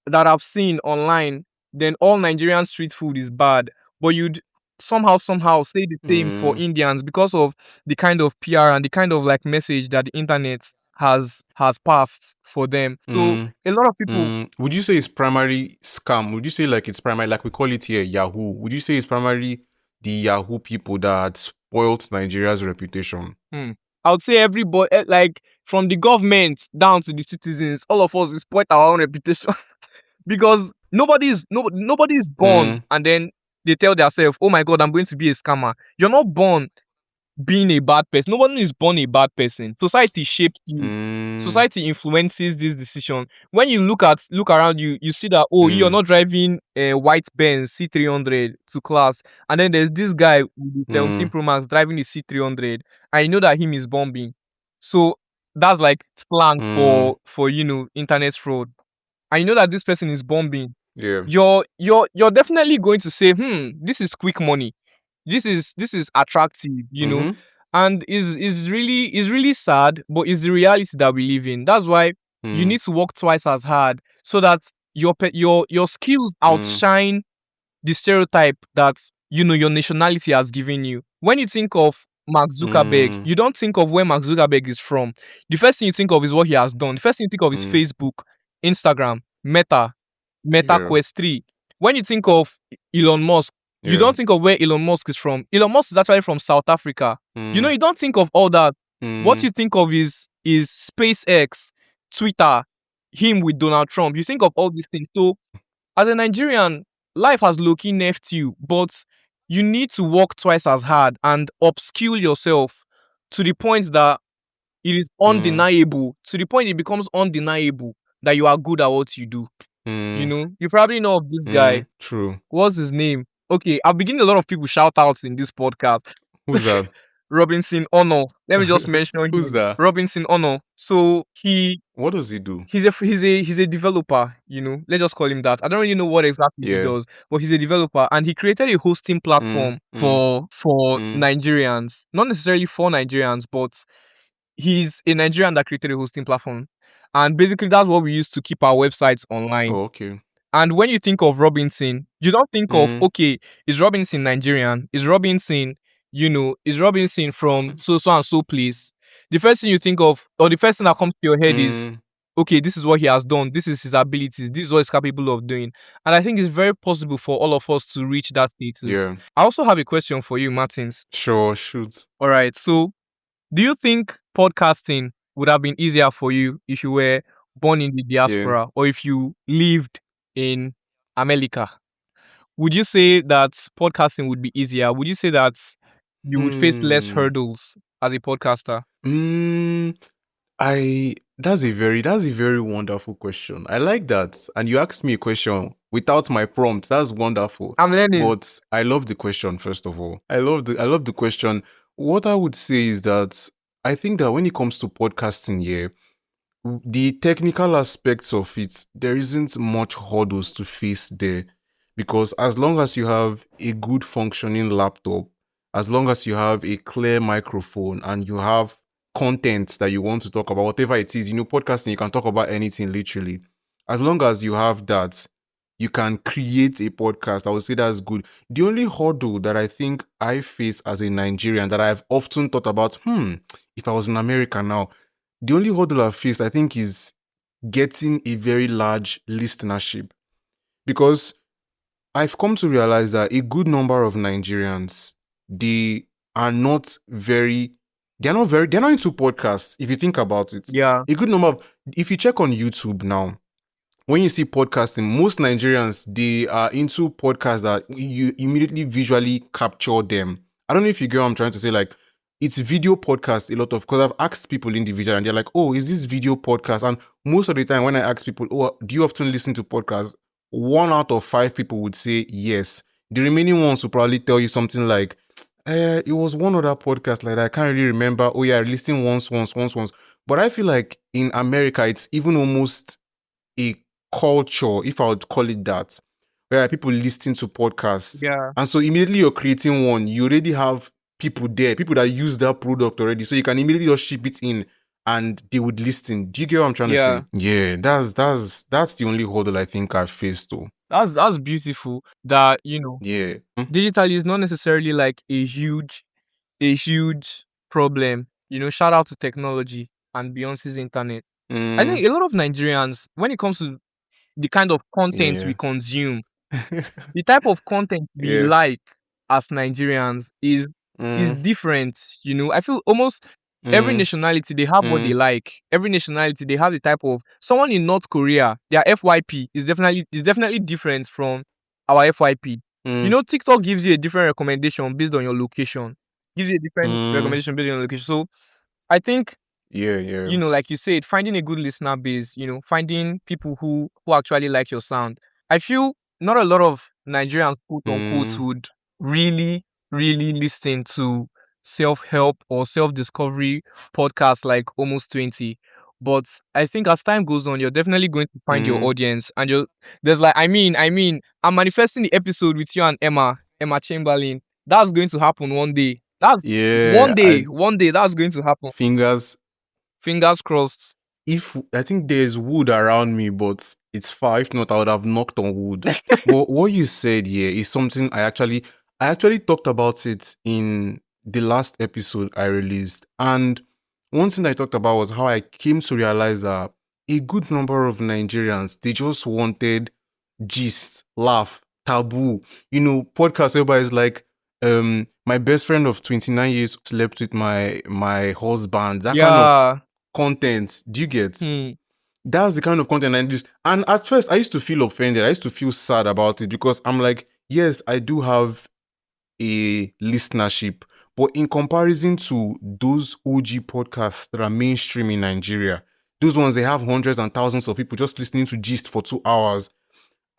A: that I've seen online, then all Nigerian street food is bad. But you'd somehow say the same for
B: mm,
A: Indians because of the kind of PR and the kind of like message that the internet has passed for them. So
B: mm,
A: a lot of people,
B: mm. Would you say it's primary scam? Would you say like it's primary, like we call it here, Yahoo? Would you say it's primarily the Yahoo people that spoilt Nigeria's reputation?
A: hmm, I would say everybody, like from the government down to the citizens, all of us we spoil our own reputation. because nobody's born
B: Mm,
A: and then they tell themselves, "Oh my God, I'm going to be a scammer." You're not born being a bad person. Nobody is born a bad person. Society shapes you.
B: mm,
A: Society influences this decision. When you look around you, you see that, oh, you're
B: mm,
A: not driving a white Benz C300 to class, and then there's this guy with the 17
B: mm,
A: Pro Max driving the C300, and you know that him is bombing. So that's like slang
B: mm.
A: for internet fraud, and you know that this person is bombing.
B: Yeah.
A: You're definitely going to say, this is quick money, this is attractive,
B: Mm-hmm.
A: and is really sad, but it's the reality that we live in. That's why you
B: Mm,
A: need to work twice as hard so that your skills
B: mm,
A: outshine the stereotype that your nationality has given you. When you think of Mark Zuckerberg,
B: mm,
A: you don't think of where Mark Zuckerberg is from. The first thing you think of is what he has done. The first thing you think of is
B: mm.
A: Facebook, Instagram, Meta
B: Yeah.
A: Quest 3. When you think of Elon Musk, you
B: Yeah.
A: don't think of where Elon Musk is from. Elon Musk is actually from South Africa.
B: Mm,
A: You don't think of all that. What
B: mm,
A: you think of is SpaceX, Twitter, him with Donald Trump. You think of all these things. So as a Nigerian, life has low-key nerfed you, but you need to work twice as hard and upskill yourself to the point that it is
B: mm,
A: undeniable, to the point it becomes undeniable that you are good at what you do.
B: mm,
A: You probably know of this guy.
B: mm. True.
A: What's his name? Okay, I've been getting a lot of people shout outs in this podcast.
B: Who's that?
A: Robinson Ono. Let me just mention
B: Who's
A: him.
B: that?
A: Robinson Ono. So
B: What does he do?
A: he's a developer. Let's just call him that. I don't really know what exactly he
B: Yeah.
A: does, but he's a developer, and he created a hosting
B: Mm,
A: platform
B: mm,
A: for
B: mm.
A: Nigerians. Not necessarily for Nigerians, but he's a Nigerian that created a hosting platform, and basically that's what we use to keep our websites online.
B: Oh, okay.
A: And when you think of Robinson, you don't think of,
B: Mm,
A: okay, is Robinson Nigerian? Is Robinson from so so and so place? The first thing you think of, or the first thing that comes to your head is,
B: mm.
A: okay, this is what he has done, this is his abilities, this is what he's capable of doing. And I think it's very possible for all of us to reach that status.
B: Yeah.
A: I also have a question for you, Martins.
B: Sure. Shoot.
A: All right, so do you think podcasting would have been easier for you if you were born in the
B: Yeah.
A: diaspora or if you lived in America? Would you say that podcasting would be easier? Would you say that you would face less
B: Hmm.
A: hurdles as a podcaster?
B: Mm. That's a very wonderful question. I like that. And you asked me a question without my prompt. That's wonderful.
A: I'm learning.
B: But I love the question, first of all. I love the question. What I would say is that I think that when it comes to podcasting, yeah, the technical aspects of it, there isn't much hurdles to face there. Because as long as you have a good functioning laptop, as long as you have a clear microphone and you have content that you want to talk about, whatever it is, podcasting, you can talk about anything literally. As long as you have that, you can create a podcast. I would say that's good. The only hurdle that I think I face as a Nigerian that I've often thought about, if I was in America now, the only hurdle I've faced, I think, is getting a very large listenership. Because I've come to realize that a good number of Nigerians, they are not very, they're not into podcasts. If you think about it,
A: Yeah,
B: a good number of, if you check on YouTube now, when you see podcasting, most Nigerians, they are into podcasts that you immediately visually capture them. I don't know if you get what I'm trying to say. Like, it's video podcast a lot of, because I've asked people individually and they're like, oh, is this video podcast? And most of the time when I ask people, oh, do you often listen to podcasts? 1 out of 5 people would say yes. The remaining ones will probably tell you something like, it was one other podcast like that. I can't really remember. Oh yeah, I listened once. But I feel like in America, it's even almost a culture, if I would call it that, where people listen to podcasts.
A: yeah,
B: And so immediately you're creating one, you already have people there, people that use that product already. So you can immediately just ship it in and they would listen. Do you get what I'm trying to
A: yeah.
B: say? Yeah, that's the only hurdle I think I've faced though.
A: That's beautiful. That
B: Yeah.
A: digital is not necessarily like a huge problem. Shout out to technology and Beyonce's internet. I
B: Mm,
A: think a lot of Nigerians, when it comes to the kind of content we
B: yeah.
A: consume, the type of content we
B: Yeah.
A: like as Nigerians is
B: Mm,
A: different. I feel almost Every
B: Mm,
A: nationality they have what they
B: mm,
A: like. Every nationality they have the type of someone in North Korea, their FYP is definitely different from our FYP. You
B: mm,
A: know, TikTok gives you a different recommendation based on your location. Gives you a different
B: mm.
A: recommendation based on your location. So I think,
B: Yeah, yeah.
A: like you said, finding a good listener base, finding people who actually like your sound. I feel not a lot of Nigerians, quote unquote,
B: Mm,
A: would really, really listen to self-help or self-discovery podcasts like Almost 20. But I think as time goes on, you're definitely going to find your
B: mm.
A: audience, and there's like, I'm manifesting the episode with you and Emma Chamberlain. That's going to happen one day. That's
B: Yeah, I
A: one day that's going to happen.
B: fingers.
A: Fingers crossed.
B: If I think there's wood around me, but it's far. If not, I would have knocked on wood. But what you said here is something I actually talked about it in the last episode I released. And one thing I talked about was how I came to realize that a good number of Nigerians, they just wanted gist, laugh, taboo. Podcast, everybody's like, my best friend of 29 years slept with my husband. That kind of
A: Yeah.
B: content. Do you get?
A: Hmm.
B: That's the kind of content I just. And at first, I used to feel offended. I used to feel sad about it because I'm like, yes, I do have a listenership, but in comparison to those OG podcasts that are mainstream in Nigeria, those ones they have hundreds and thousands of people just listening to gist for 2 hours.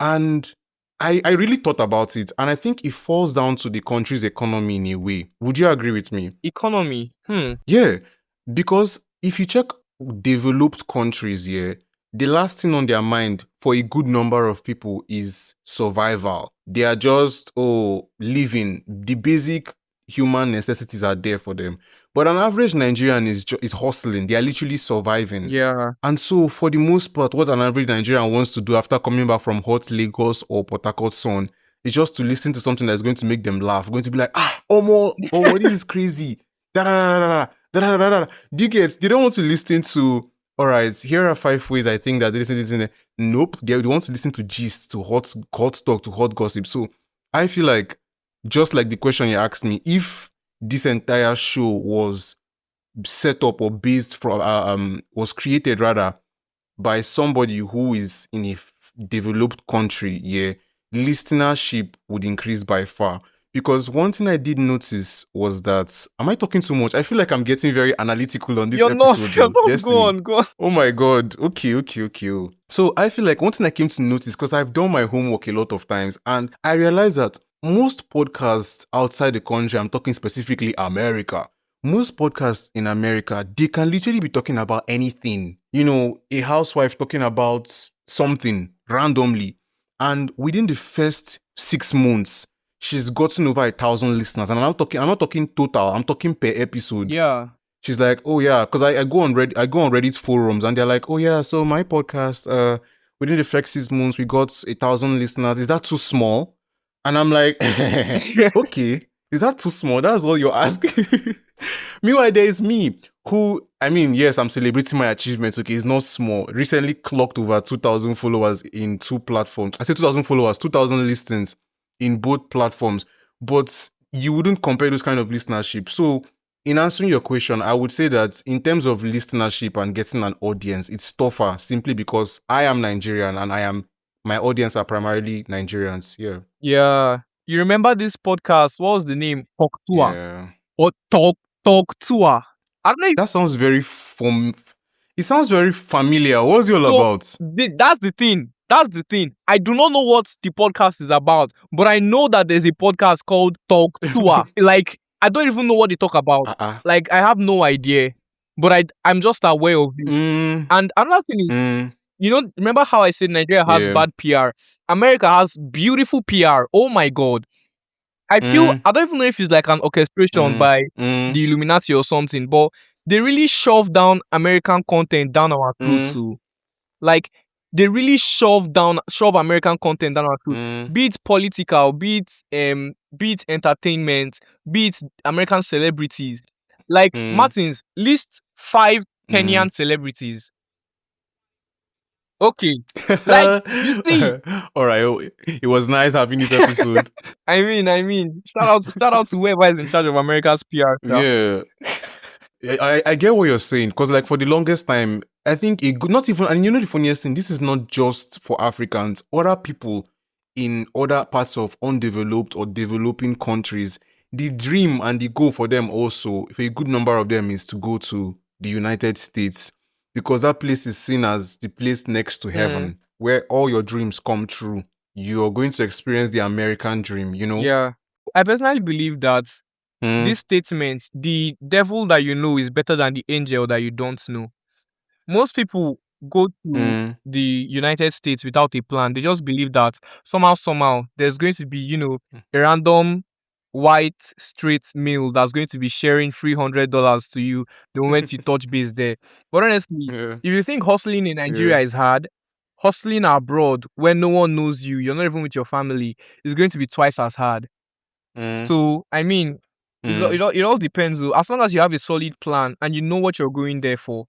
B: And I really thought about it, and I think it falls down to the country's economy in a way. Would you agree with me?
A: Economy. Hmm.
B: Yeah, because if you check developed countries here, the last thing on their mind for a good number of people is survival. They are just, living. The basic human necessities are there for them. But an average Nigerian is hustling. They are literally surviving.
A: Yeah.
B: And so, for the most part, what an average Nigerian wants to do after coming back from hot Lagos or Port Harcourt sun is just to listen to something that's going to make them laugh. Going to be like, Omo, this is crazy. Da da da da da da da da. Da. Do you get? They don't want to listen to. All right, here are 5 ways I think that they listen to this. Nope, they want to listen to gist, to hot talk, to hot gossip. So I feel like, just like the question you asked me, if this entire show was set up or based from was created rather by somebody who is in a developed country, yeah, listenership would increase by far. Because one thing I did notice was that, am I talking too much? I feel like I'm getting very analytical on this
A: You're not.
B: episode,
A: You're
B: though.
A: not. Go
B: Destiny.
A: on. Go on.
B: Oh my god. Okay, okay, okay. Oh. So I feel like one thing I came to notice, because I've done my homework a lot of times, and I realized that most podcasts outside the country, I'm talking specifically America, most podcasts in America, they can literally be talking about anything. A housewife talking about something randomly. And within the first 6 months, she's gotten over 1,000 listeners. And I'm not talking total, I'm talking per episode.
A: Yeah.
B: She's like, oh yeah, because I go on Reddit forums and they're like, oh yeah, so my podcast, within the first 6 months, we got 1,000 listeners. Is that too small? And I'm like, okay, is that too small? That's all you're asking. Meanwhile, there is me who, I mean, yes, I'm celebrating my achievements. Okay, it's not small. Recently clocked over 2,000 followers in 2 platforms. I say 2,000 followers, 2,000 listens in both platforms. But you wouldn't compare those kind of listenership. So, in answering your question, I would say that in terms of listenership and getting an audience, it's tougher simply because I am Nigerian and my audience are primarily Nigerians. Yeah.
A: Yeah. You remember this podcast? What was the name? Talk Tour.
B: Yeah.
A: Or Talk Tour. I don't know.
B: That sounds it sounds very familiar. What's it all
A: So
B: about?
A: that's the thing. That's the thing. I do not know what the podcast is about, but I know that there's a podcast called Talk Tour. Like, I don't even know what they talk about.
B: Uh-uh.
A: Like, I have no idea, but I'm just aware of it.
B: Mm,
A: And another thing is,
B: mm,
A: remember how I said Nigeria has
B: yeah.
A: bad PR? America has beautiful PR. Oh my God.
B: Mm,
A: I don't even know if it's like an orchestration
B: mm,
A: by
B: mm,
A: the Illuminati or something, but they really shove down American content down our throats
B: mm,
A: too. Like, they really shove American content down our throat.
B: mm,
A: Be it political, be it entertainment, be it American celebrities. Like,
B: mm,
A: Martins, list 5
B: mm.
A: Kenyan celebrities. Okay. Like, you see,
B: All right. Oh, it was nice having this episode.
A: shout out to whoever is in charge of America's PR stuff.
B: Yeah. I get what you're saying because, like, for the longest time, I think not even, and you know, the funniest thing, this is not just for Africans, other people in other parts of undeveloped or developing countries, the dream and the goal for them also, for a good number of them, is to go to the United States because that place is seen as the place next to
A: Mm,
B: heaven where all your dreams come true. You're going to experience the American dream, you know?
A: yeah. I personally believe that
B: Mm,
A: this statement, the devil that you know is better than the angel that you don't know. Most people go to
B: mm,
A: the United States without a plan. They just believe that somehow, there's going to be, a random white straight male that's going to be sharing $300 to you the moment you touch base there. But honestly,
B: yeah,
A: if you think hustling in
B: yeah.
A: Nigeria is hard, hustling abroad where no one knows you, you're not even with your family, is going to be twice as hard.
B: Mm,
A: So, I mean,
B: mm,
A: it all depends though. As long as you have a solid plan and you know what you're going there for,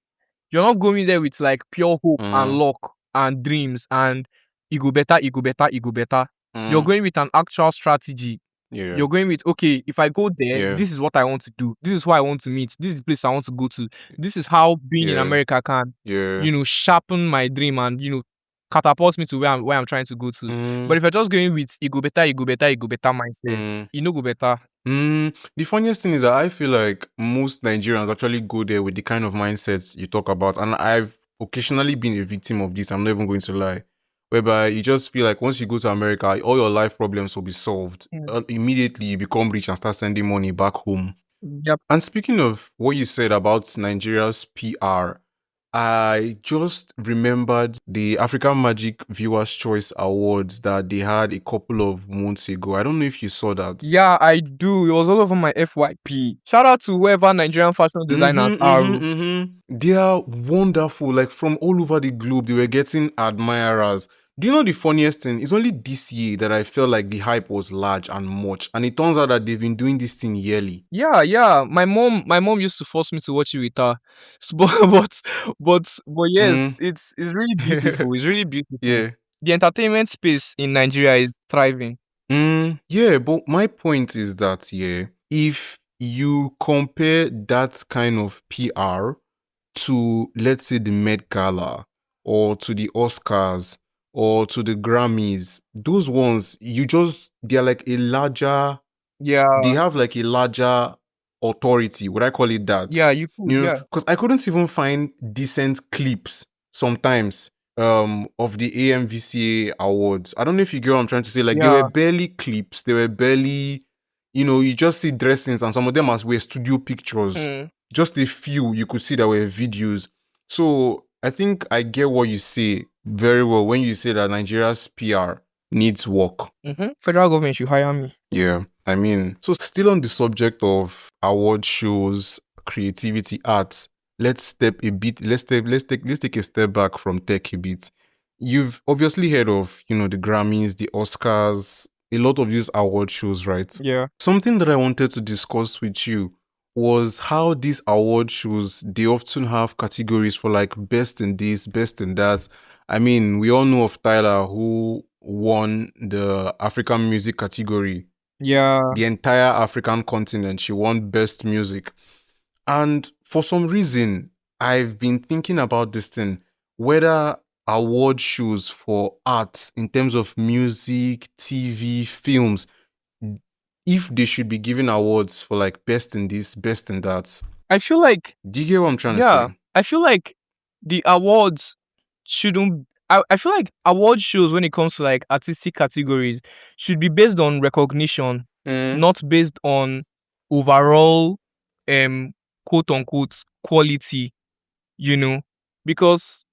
A: you're not going there with like pure hope and
B: mm,
A: luck and dreams and it go better, it go better, it go better. You're
B: mm.
A: going with an actual strategy.
B: Yeah,
A: You're going with, okay, if I go there,
B: yeah,
A: this is what I want to do. This is who I want to meet. This is the place I want to go to. This is how being in
B: yeah,
A: America can,
B: yeah.
A: sharpen my dream and, catapult me to where I'm trying to go to. But
B: Mm,
A: if you're just going with it go better, it go better, it go better mindset,
B: mm,
A: it no go better.
B: The funniest thing is that I feel like most Nigerians actually go there with the kind of mindsets you talk about, and I've occasionally been a victim of this. I'm not even going to lie, whereby you just feel like once you go to America, all your life problems will be solved.
A: Mm.
B: Immediately, you become rich and start sending money back home.
A: Yep.
B: And speaking of what you said about Nigeria's PR, I just remembered the African Magic Viewers Choice Awards that they had a couple of months ago. I don't know if you saw that.
A: Yeah, I do. It was all over my FYP. Shout out to whoever Nigerian fashion designers are. Oh.
B: They are wonderful. Like from all over the globe, they were getting admirers. Do you know the funniest thing? It's only this year that I felt like the hype was large and much. And it turns out that they've been doing this thing yearly.
A: Yeah, yeah. My mom used to force me to watch it with her. But
B: Mm.
A: yes, it's really beautiful. It's really beautiful.
B: Yeah.
A: The entertainment space in Nigeria is thriving.
B: Yeah, but my point is that, yeah, if you compare that kind of PR to, let's say, the Met Gala or to the Oscars or to the Grammys, those ones, they're like a larger, they
A: Yeah,
B: have like a larger authority. Would I call it that?
A: yeah. You could,
B: You know,
A: yeah,
B: because I couldn't even find decent clips sometimes of the AMVCA awards. I don't know if you get what I'm trying to say. Like, they were
A: yeah.
B: barely clips, they were barely, you just see dressings, and some of them were studio pictures.
A: Mm,
B: Just a few you could see that were videos. So I think I get what you say very well when you say that Nigeria's PR needs work.
A: Federal government should hire me.
B: Yeah, I mean, so still on the subject of award shows, creativity, arts, let's step a bit. Let's take a step back from tech a bit. You've obviously heard of, the Grammys, the Oscars, a lot of these award shows, right?
A: Yeah,
B: Something that I wanted to discuss with you was how these award shows, they often have categories for like best in this, best in that. I mean, we all know of Tyler who won the African music category,
A: yeah.
B: the entire African continent. She won best music. And for some reason, I've been thinking about this thing, whether award shows for art in terms of music, TV, films, if they should be giving awards for like best in this, best in that.
A: I feel like
B: Do you get what I'm trying to
A: Yeah,
B: say?
A: I feel like the awards shouldn't. I feel like award shows when it comes to like artistic categories should be based on recognition,
B: Mm.
A: not based on overall um quote unquote quality, you know. Because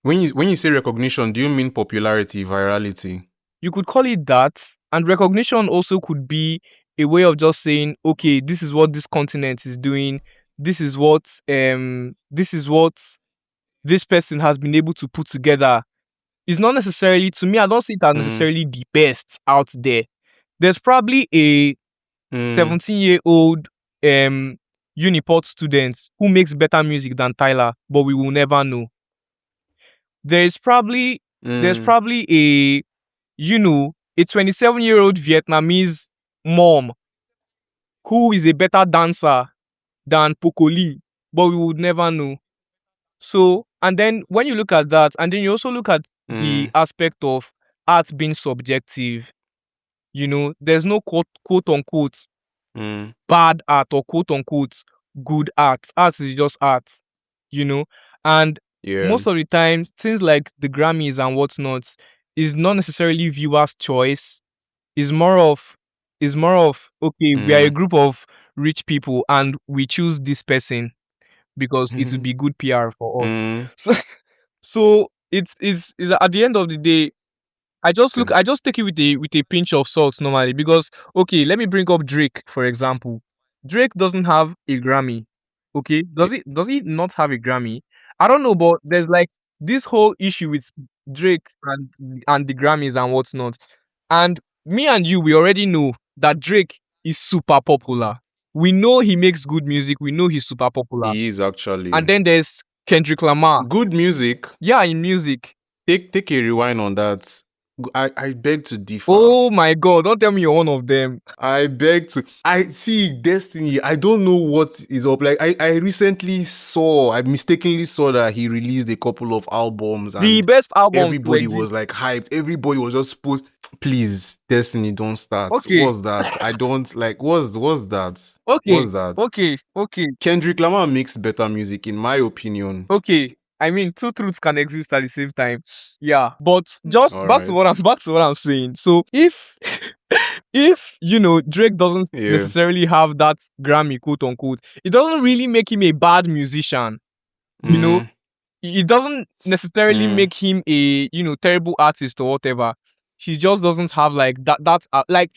B: When you say recognition, do you mean popularity, virality?
A: you could call it that, and recognition also could be a way of just saying, okay, this is what this continent is doing, this is what this person has been able to put together. It's not necessarily, to me, I don't see it as
B: Mm.
A: necessarily the best out there. There's probably a
B: Mm.
A: 17-year-old Uniport student who makes better music than Tyler, but we will never know. There's probably there's
B: Mm.
A: probably a 27-year-old Vietnamese mom who is a better dancer than Pokoli. but we would never know. So, and then when you look at that, and then you also look at the
B: Mm,
A: aspect of art being subjective, there's no quote unquote
B: mm,
A: bad art or quote unquote good art. Art is just art, you know. And
B: yeah.
A: most of the time, things like the Grammys and whatnot is not necessarily viewers' choice. Is more of okay, we are a
B: Mm,
A: group of rich people and we choose this person because it would
B: mm,
A: be good PR for us.
B: mm,
A: So so it's at the end of the day,
B: okay.
A: I just take it with a pinch of salt normally because okay, let me bring up Drake for example. Drake doesn't have a Grammy. Okay,
B: Yeah,
A: does he not have a Grammy? I don't know, but there's like this whole issue with Drake and the Grammys and whatnot. And me and you, we already know that Drake is super popular. We know he makes good music. We know he's super popular.
B: he is
A: And
B: actually.
A: then there's Kendrick Lamar.
B: Good music.
A: Yeah, in music.
B: Take a rewind on that. I beg to differ.
A: Oh my God! Don't tell me you're one of them.
B: I beg to. I see Destiny. I don't know what is up. Like I recently saw. I mistakenly saw that he released a couple of albums,
A: The
B: and
A: best albums
B: everybody
A: legit.
B: was like hyped. Everybody was just supposed. Please, Destiny, don't start.
A: Okay,
B: What's that? I don't like. What's that?
A: okay,
B: What's that?
A: okay, okay,
B: Kendrick Lamar makes better music, in my opinion.
A: okay. I mean, two truths can exist at the same time. Yeah, but just
B: All right.
A: back to what I'm saying. So if Drake doesn't
B: Yeah.
A: necessarily have that Grammy quote unquote, it doesn't really make him a bad musician. You know,
B: Mm,
A: it doesn't necessarily
B: mm,
A: make him a terrible artist or whatever. He just doesn't have like that like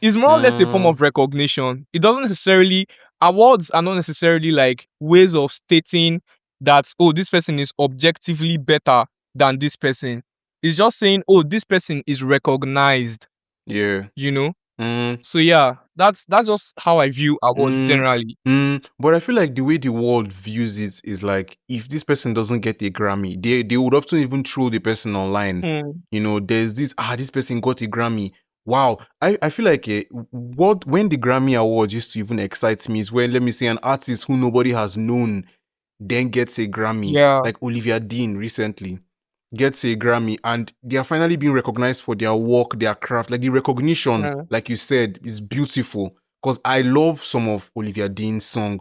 A: it's more or less a form
B: mm,
A: of recognition. It doesn't necessarily Awards are not necessarily like ways of stating that, oh, this person is objectively better than this person. It's just saying, oh, this person is recognized,
B: yeah.
A: you know.
B: Mm,
A: So yeah, that's just how I view awards
B: mm,
A: generally.
B: but I feel like the way the world views it is like if this person doesn't get a Grammy, they would often even throw the person online.
A: Hmm.
B: There's this person got a Grammy. Wow. I feel like what when the Grammy Awards used to even excite me is when, let me say, an artist who nobody has known then gets a Grammy,
A: Yeah.
B: like Olivia Dean recently gets a Grammy, and they are finally being recognized for their work, their craft. Like the recognition,
A: Hmm.
B: like you said, is beautiful. Because I love some of Olivia Dean's song.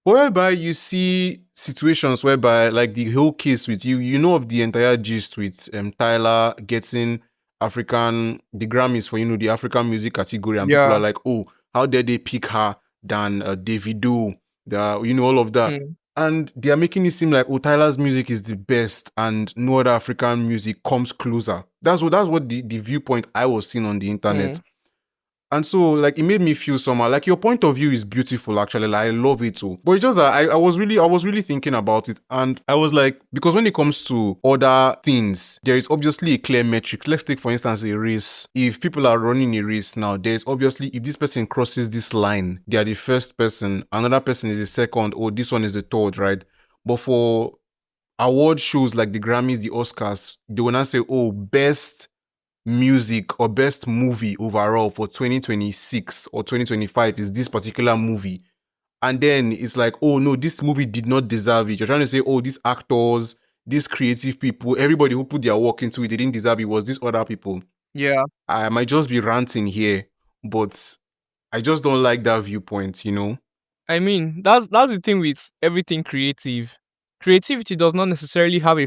B: But whereby you see situations whereby, like the whole case with you know of the entire gist with Tyler getting the Grammys for the African music category, and people are
A: Yeah.
B: like, oh, how dare they pick her than Davido, all of that.
A: Hmm.
B: And they are making it seem like, oh, Tyler's music is the best and no other African music comes closer. That's what the viewpoint I was seeing on the
A: Hmm.
B: internet. And so, like, it made me feel somehow like your point of view is beautiful, actually. Like, I love it too. But it's just that I was really thinking about it. And I was like, because when it comes to other things, there is obviously a clear metric. Let's take, for instance, a race. If people are running a race now, there's obviously, if this person crosses this line, they are the first person, another person is the second, or this one is the third, right? But for award shows like the Grammys, the Oscars, they will not say, oh, best music or best movie overall for 2026 or 2025 is this particular movie. And then it's like, oh no, this movie did not deserve it. You're trying to say, oh, these actors, these creative people, everybody who put their work into it, they didn't deserve it. Was these other people?
A: Yeah.
B: I might just be ranting here, but I just don't like that viewpoint.
A: I mean, that's the thing with everything creative. Creativity does not necessarily have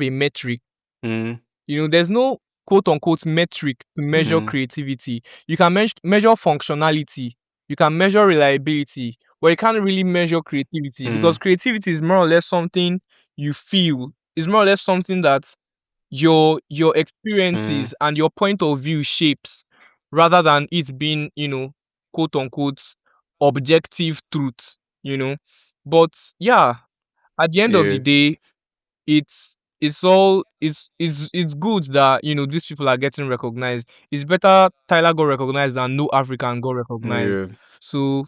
A: a metric.
B: Mm,
A: There's no quote unquote metric to measure
B: mm,
A: creativity. You can measure functionality, you can measure reliability, but you can't really measure creativity because
B: mm,
A: creativity is more or less something you feel. It's more or less something that your
B: mm,
A: experiences and your point of view shapes rather than it being, quote unquote objective truth. But yeah, at the end of the
B: yeah,
A: day, it's all it's good that these people are getting recognized. It's better Tyler got recognized than no African got recognized.
B: yeah,
A: So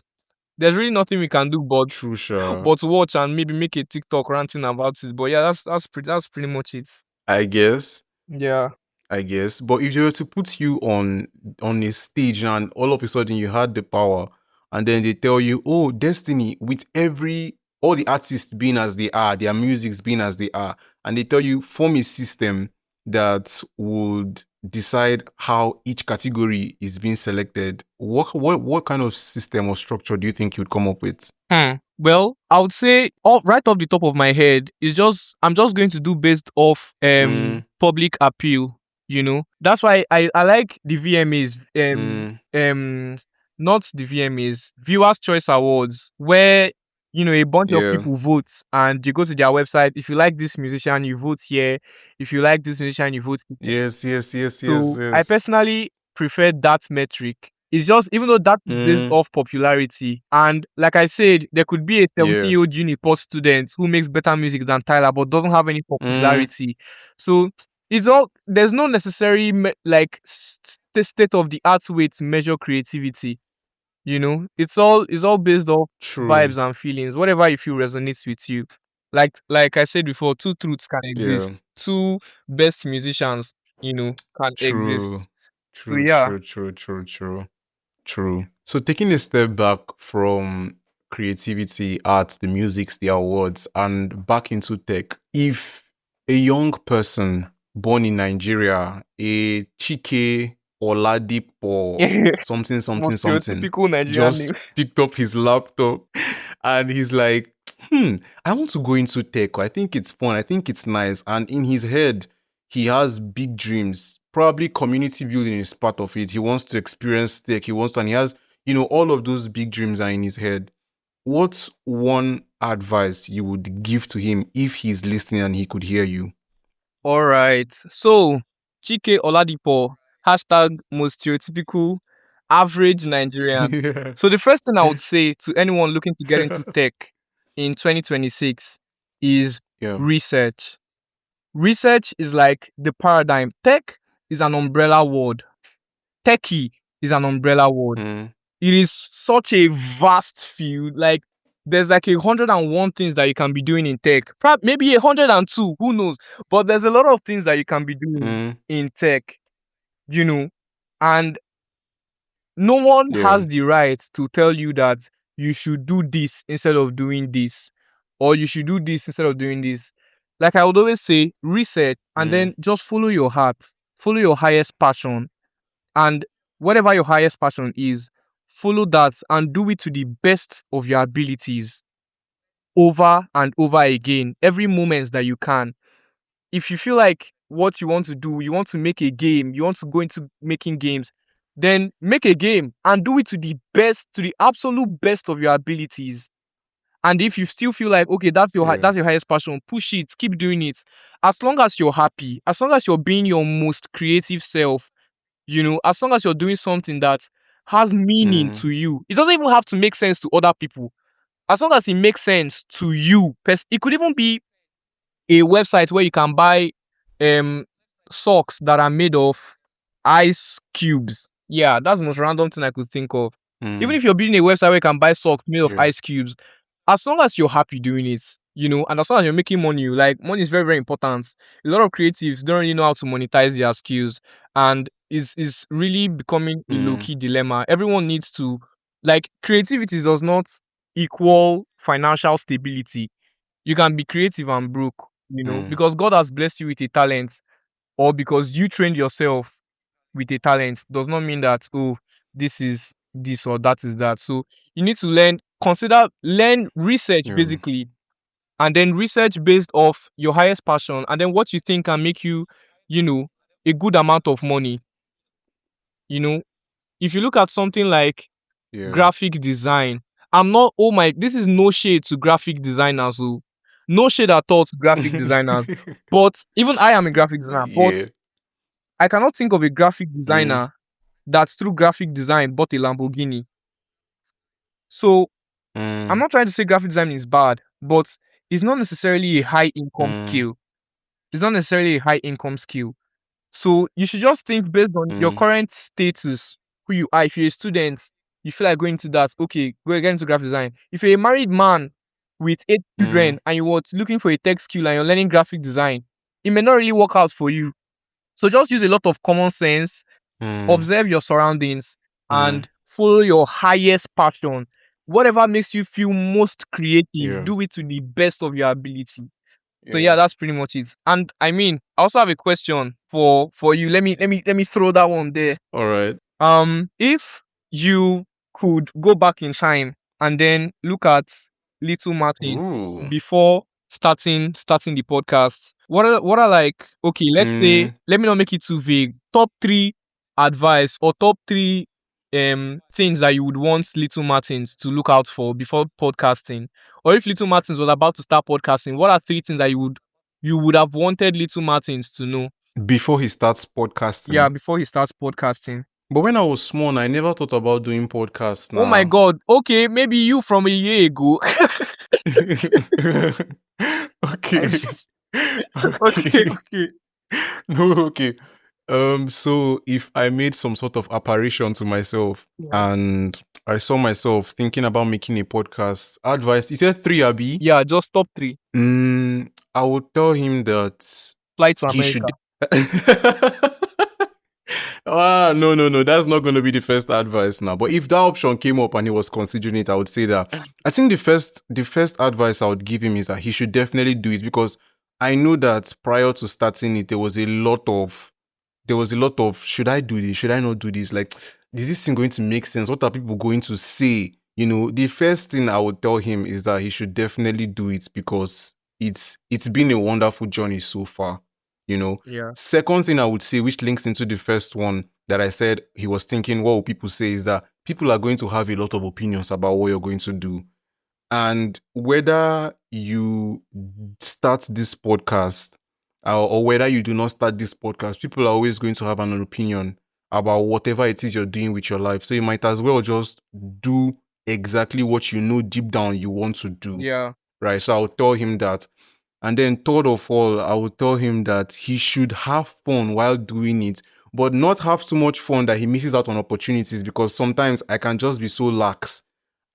A: there's really nothing we can do but
B: true, sure.
A: but watch and maybe make a TikTok ranting about it. But yeah, that's pretty much it.
B: I guess.
A: Yeah.
B: I guess. But if they were to put you on a stage and all of a sudden you had the power, and then they tell you, "Oh, Destiny, with every all the artists being as they are, their music's being as they are, and they tell you form a system that would decide how each category is being selected, what kind of system or structure do you think you'd come up with?
A: Well, I would say right off the top of my head is just I'm just going to do based off
B: Mm,
A: public appeal. That's why I like the VMAs,
B: mm,
A: not the VMAs, Viewers Choice Awards, where a bunch of
B: yeah.
A: people vote and you go to their website. If you like this musician, you vote here. If you like this musician, you vote here.
B: Yes, yes, yes, yes,
A: So I
B: yes.
A: personally prefer that metric. It's just even though that is based
B: Mm,
A: off popularity, and like I said, there could be a
B: yeah.
A: 17-year-old Uniport student who makes better music than Tyler but doesn't have any
B: Mm,
A: popularity. So it's all there's no necessary like state of the art way to measure creativity. It's all based off
B: true.
A: vibes and feelings. Whatever you feel resonates with you. Like I said before, two truths can
B: Yeah.
A: exist. Two best musicians, can
B: True.
A: exist. So
B: True,
A: yeah.
B: true, true, true, true. True. So taking a step back from creativity, art, the musics, the awards, and back into tech, if a young person born in Nigeria, a Chike Oladipo something, something,
A: Most
B: something,
A: stereotypical Nigerian name.
B: just picked up his laptop and he's like, I want to go into tech. I think it's fun. I think it's nice. And in his head, he has big dreams. Probably community building is part of it. He wants to experience tech. He wants to, and he has, all of those big dreams are in his head. What's one advice you would give to him if he's listening and he could hear you?
A: All right. So, Chike Oladipo, hashtag most stereotypical average Nigerian.
B: Yeah.
A: So, the first thing I would say to anyone looking to get into tech in 2026 is
B: Yeah.
A: research. Research is like the paradigm. Tech is an umbrella word. Techie is an umbrella word.
B: Mm,
A: It is such a vast field. Like there's like 101 things that you can be doing in tech. Maybe 102, who knows? But there's a lot of things that you can be doing
B: mm,
A: in tech, you know. And no one
B: yeah.
A: has the right to tell you that you should do this instead of doing this, or you should do this instead of doing this. Like I would always say, research and
B: Mm,
A: then just follow your heart, follow your highest passion, and whatever your highest passion is, follow that and do it to the best of your abilities over and over again, every moment that you can. If you feel like what you want to do, you want to make a game, you want to go into making games, then make a game and do it to the best, to the absolute best of your abilities. And if you still feel like okay,
B: yeah.
A: that's your highest passion, push it, keep doing it. As long as you're happy, as long as you're being your most creative self, as long as you're doing something that has meaning
B: Mm,
A: to you, it doesn't even have to make sense to other people. As long as it makes sense to you, it could even be a website where you can buy um socks that are made of ice cubes. Yeah, that's the most random thing I could think of. Even
B: mm,
A: if you're building a website where you can buy socks made of
B: yeah.
A: ice cubes, as long as you're happy doing it, and as long as you're making money, like money is very, very important. A lot of creatives don't really know how to monetize their skills, and it's really becoming a low
B: Mm,
A: key dilemma. Everyone needs to creativity does not equal financial stability. You can be creative and broke,
B: mm,
A: because God has blessed you with a talent, or because you trained yourself with a talent does not mean that oh, this is this or that is that. So you need to learn research
B: yeah.
A: basically, and then research based off your highest passion, and then what you think can make you, you know, a good amount of money. You know, if you look at something like
B: Yeah.
A: graphic design, I'm not oh my this is no shade to graphic designers, so no shade at all to graphic designers. But even I am a graphic designer, but
B: Yeah.
A: I cannot think of a graphic
B: Mm,
A: designer that's through graphic design bought a Lamborghini. So I'm
B: mm,
A: not trying to say graphic design is bad, but it's not necessarily a high income
B: mm,
A: skill. It's not necessarily a high income skill. So you should just think based on your
B: mm,
A: current status, who you are. If you're a student, you feel like going to that, okay, go get into graphic design. If you're a married man with 8 children
B: mm,
A: and you're looking for a tech skill and you're learning graphic design, it may not really work out for you. So just use a lot of common sense,
B: mm,
A: observe your surroundings,
B: mm,
A: and follow your highest passion. whatever makes you feel most creative,
B: Yeah.
A: do it to the best of your ability. So
B: Yeah.
A: yeah, that's pretty much it. And I mean, I also have a question for you. Let me throw that one there.
B: All right.
A: If you could go back in time and then look at little Martin
B: Ooh.
A: before starting the podcast, what are like, okay, let's say,
B: Mm,
A: let me not make it too vague. Top three advice or top three things that you would want little Martins to look out for before podcasting. Or if little Martins was about to start podcasting, what are three things that you would have wanted little Martins to know?
B: before he starts
A: Yeah,
B: podcasting.
A: before he starts podcasting.
B: But when I was small, I never thought about doing podcasts
A: Oh my
B: now.
A: god. Okay, maybe you from a year ago.
B: Okay.
A: Okay,
B: Okay.
A: okay.
B: No, okay. So if I made some sort of apparition to myself
A: Yeah.
B: and I saw myself thinking about making a podcast, advice, is there three, Abby?
A: Yeah, just top three.
B: I would tell him that
A: Fly to
B: he
A: America.
B: should. No, no, no. That's not going to be the first advice now. But if that option came up and he was considering it, I would say that I think the first advice I would give him is that he should definitely do it, because I know that prior to starting it, there was a lot of should I do this? Should I not do this? Like, is this thing going to make sense? What are people going to say? The first thing I would tell him is that he should definitely do it, because it's been a wonderful journey so far. You know.
A: Yeah.
B: Second thing I would say, which links into the first one that I said he was thinking, what will people say, is that people are going to have a lot of opinions about what you're going to do. And whether you start this podcast or whether you do not start this podcast, people are always going to have an opinion about whatever it is you're doing with your life. So you might as well just do exactly what you know deep down you want to do.
A: Yeah.
B: Right. So I'll tell him that. And then third of all, I will tell him that he should have fun while doing it, but not have too much fun that he misses out on opportunities, because sometimes I can just be so lax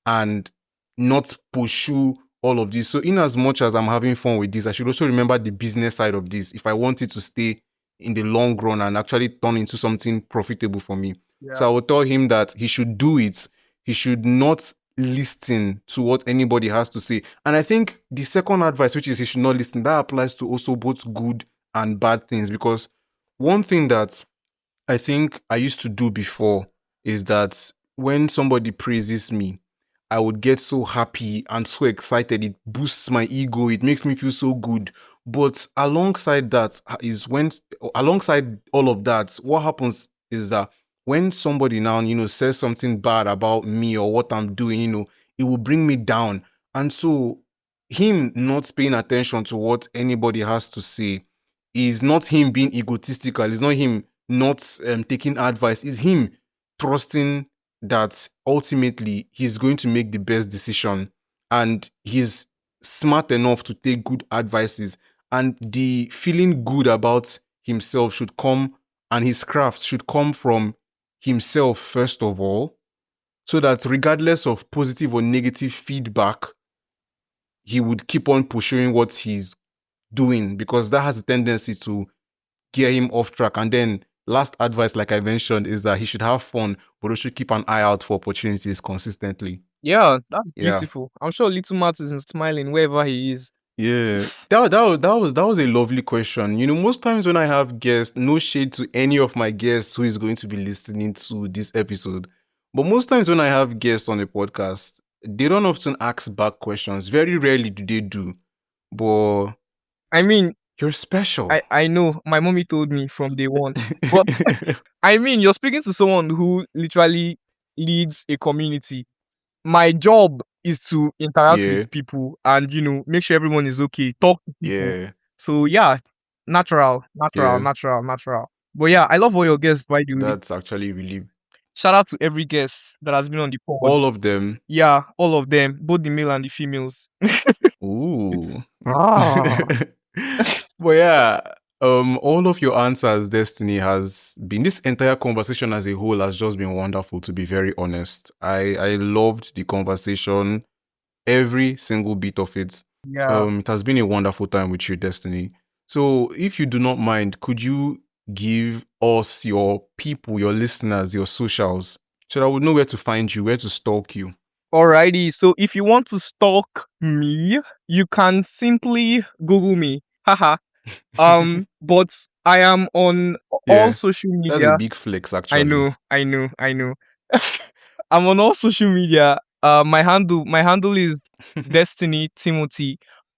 B: and not pursue all of this. So in as much as I'm having fun with this, I should also remember the business side of this if I want it to stay in the long run and actually turn into something profitable for me.
A: Yeah.
B: So I will tell him that he should do it. He should not listen to what anybody has to say. And I think the second advice, which is he should not listen, that applies to also both good and bad things, because one thing that I think I used to do before is that when somebody praises me, I would get so happy and so excited. It boosts my ego. It makes me feel so good. But alongside all of that, what happens is that when somebody now, says something bad about me or what I'm doing, it will bring me down. And so him not paying attention to what anybody has to say is not him being egotistical. It's not him not taking advice. It's him trusting that ultimately he's going to make the best decision, and he's smart enough to take good advices, and the feeling good about himself should come, and his craft should come from himself first of all, so that regardless of positive or negative feedback, he would keep on pursuing what he's doing, because that has a tendency to gear him off track. And then last advice, like I mentioned, is that he should have fun, but he should keep an eye out for opportunities consistently.
A: Yeah, that's
B: Yeah.
A: beautiful. I'm sure little Martin is smiling wherever he is.
B: Yeah. That was a lovely question. Most times when I have guests, no shade to any of my guests who is going to be listening to this episode, but most times when I have guests on the podcast, they don't often ask back questions. Very rarely do they do. But
A: I mean,
B: you're special.
A: I know my mommy told me from day one. But I mean, you're speaking to someone who literally leads a community. My job is to interact
B: Yeah.
A: with people and make sure everyone is okay, talk to people.
B: Yeah.
A: So yeah, natural, natural,
B: Yeah.
A: natural, natural. But yeah, I love all your guests, by the way.
B: That's actually really
A: Shout out to every guest that has been on the pod.
B: all of them.
A: Yeah, all of them, both the male and the females.
B: Ooh.
A: Ah,
B: But yeah, all of your answers, Destiny, has been this entire conversation as a whole has just been wonderful, to be very honest. I loved the conversation, every single bit of it.
A: yeah.
B: It has been a wonderful time with you, Destiny. So if you do not mind, could you give us your people, your listeners, your socials, so that we know where to find you, where to stalk you?
A: Alrighty. So if you want to stalk me, you can simply Google me. Haha. But I am on all
B: Yeah,
A: social
B: that's a
A: media.
B: big flex,
A: I
B: actually.
A: know, I know, I know. I'm on all social media. My handle is Destiny Timothy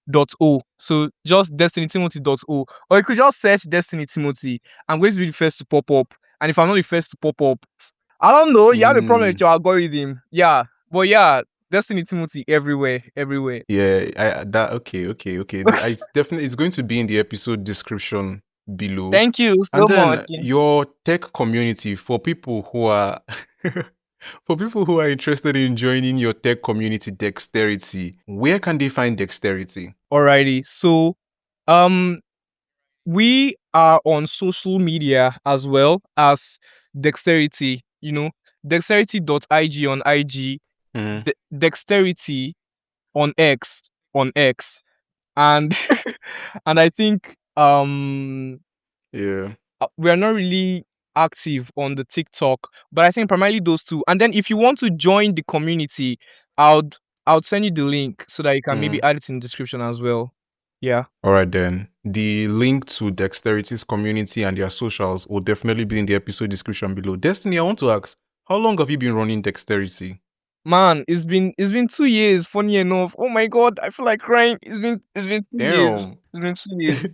A: dot o. So just Destiny Timothy dot o, or you could just search Destiny Timothy. I'm going to be the first to pop up, and if I'm not the first to pop up, I don't know. You have a problem with
B: Mm,
A: your algorithm, yeah. But yeah, Destiny Timothy everywhere, everywhere.
B: yeah, that okay, okay, okay. I definitely it's going to be in the episode description below.
A: Thank you
B: And
A: so much.
B: then your tech community for people who are for people who are interested in joining your tech community Dexterity, where can they find Dexterity?
A: Alrighty. So um we are on social media as well as Dexterity, Dexterity.ig on IG,
B: Mm,
A: Dexterity on X, and and I think
B: yeah.
A: we are not really active on the TikTok, but I think primarily those two. And then if you want to join the community, I would I would send you the link so that you can maybe
B: Mm.
A: add it in the description as well. Yeah.
B: All right then. The link to Dexterity's community and their socials will definitely be in the episode description below. Destiny, I want to ask, how long have you been running Dexterity?
A: Man, it's been 2 years. Funny enough. Oh my god, I feel like crying. It's been 2 years.
B: Damn.
A: It's been 2 years.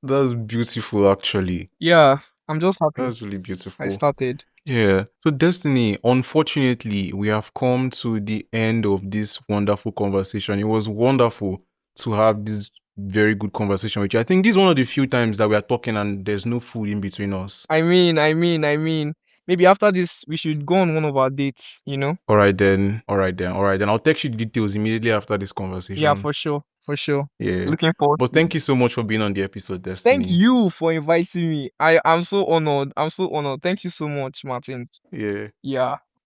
B: That's beautiful, actually.
A: Yeah, I'm just happy
B: That's really
A: I
B: beautiful.
A: started.
B: Yeah. So, Destiny, unfortunately, we have come to the end of this wonderful conversation. It was wonderful to have this very good conversation with you. I think this is one of the few times that we are talking and there's no food in between us.
A: I mean, maybe after this we should go on one of our dates.
B: All right, then. All right, then. All right, then. I'll text you the details immediately after this
A: Yeah,
B: conversation.
A: for sure, for sure.
B: Yeah.
A: Looking forward
B: But
A: to
B: thank
A: it.
B: you so much for being on the episode,
A: Thank
B: Destiny.
A: you for inviting me. I'm so honored. I'm so honored. Thank you so much, Martin.
B: Yeah.
A: Yeah.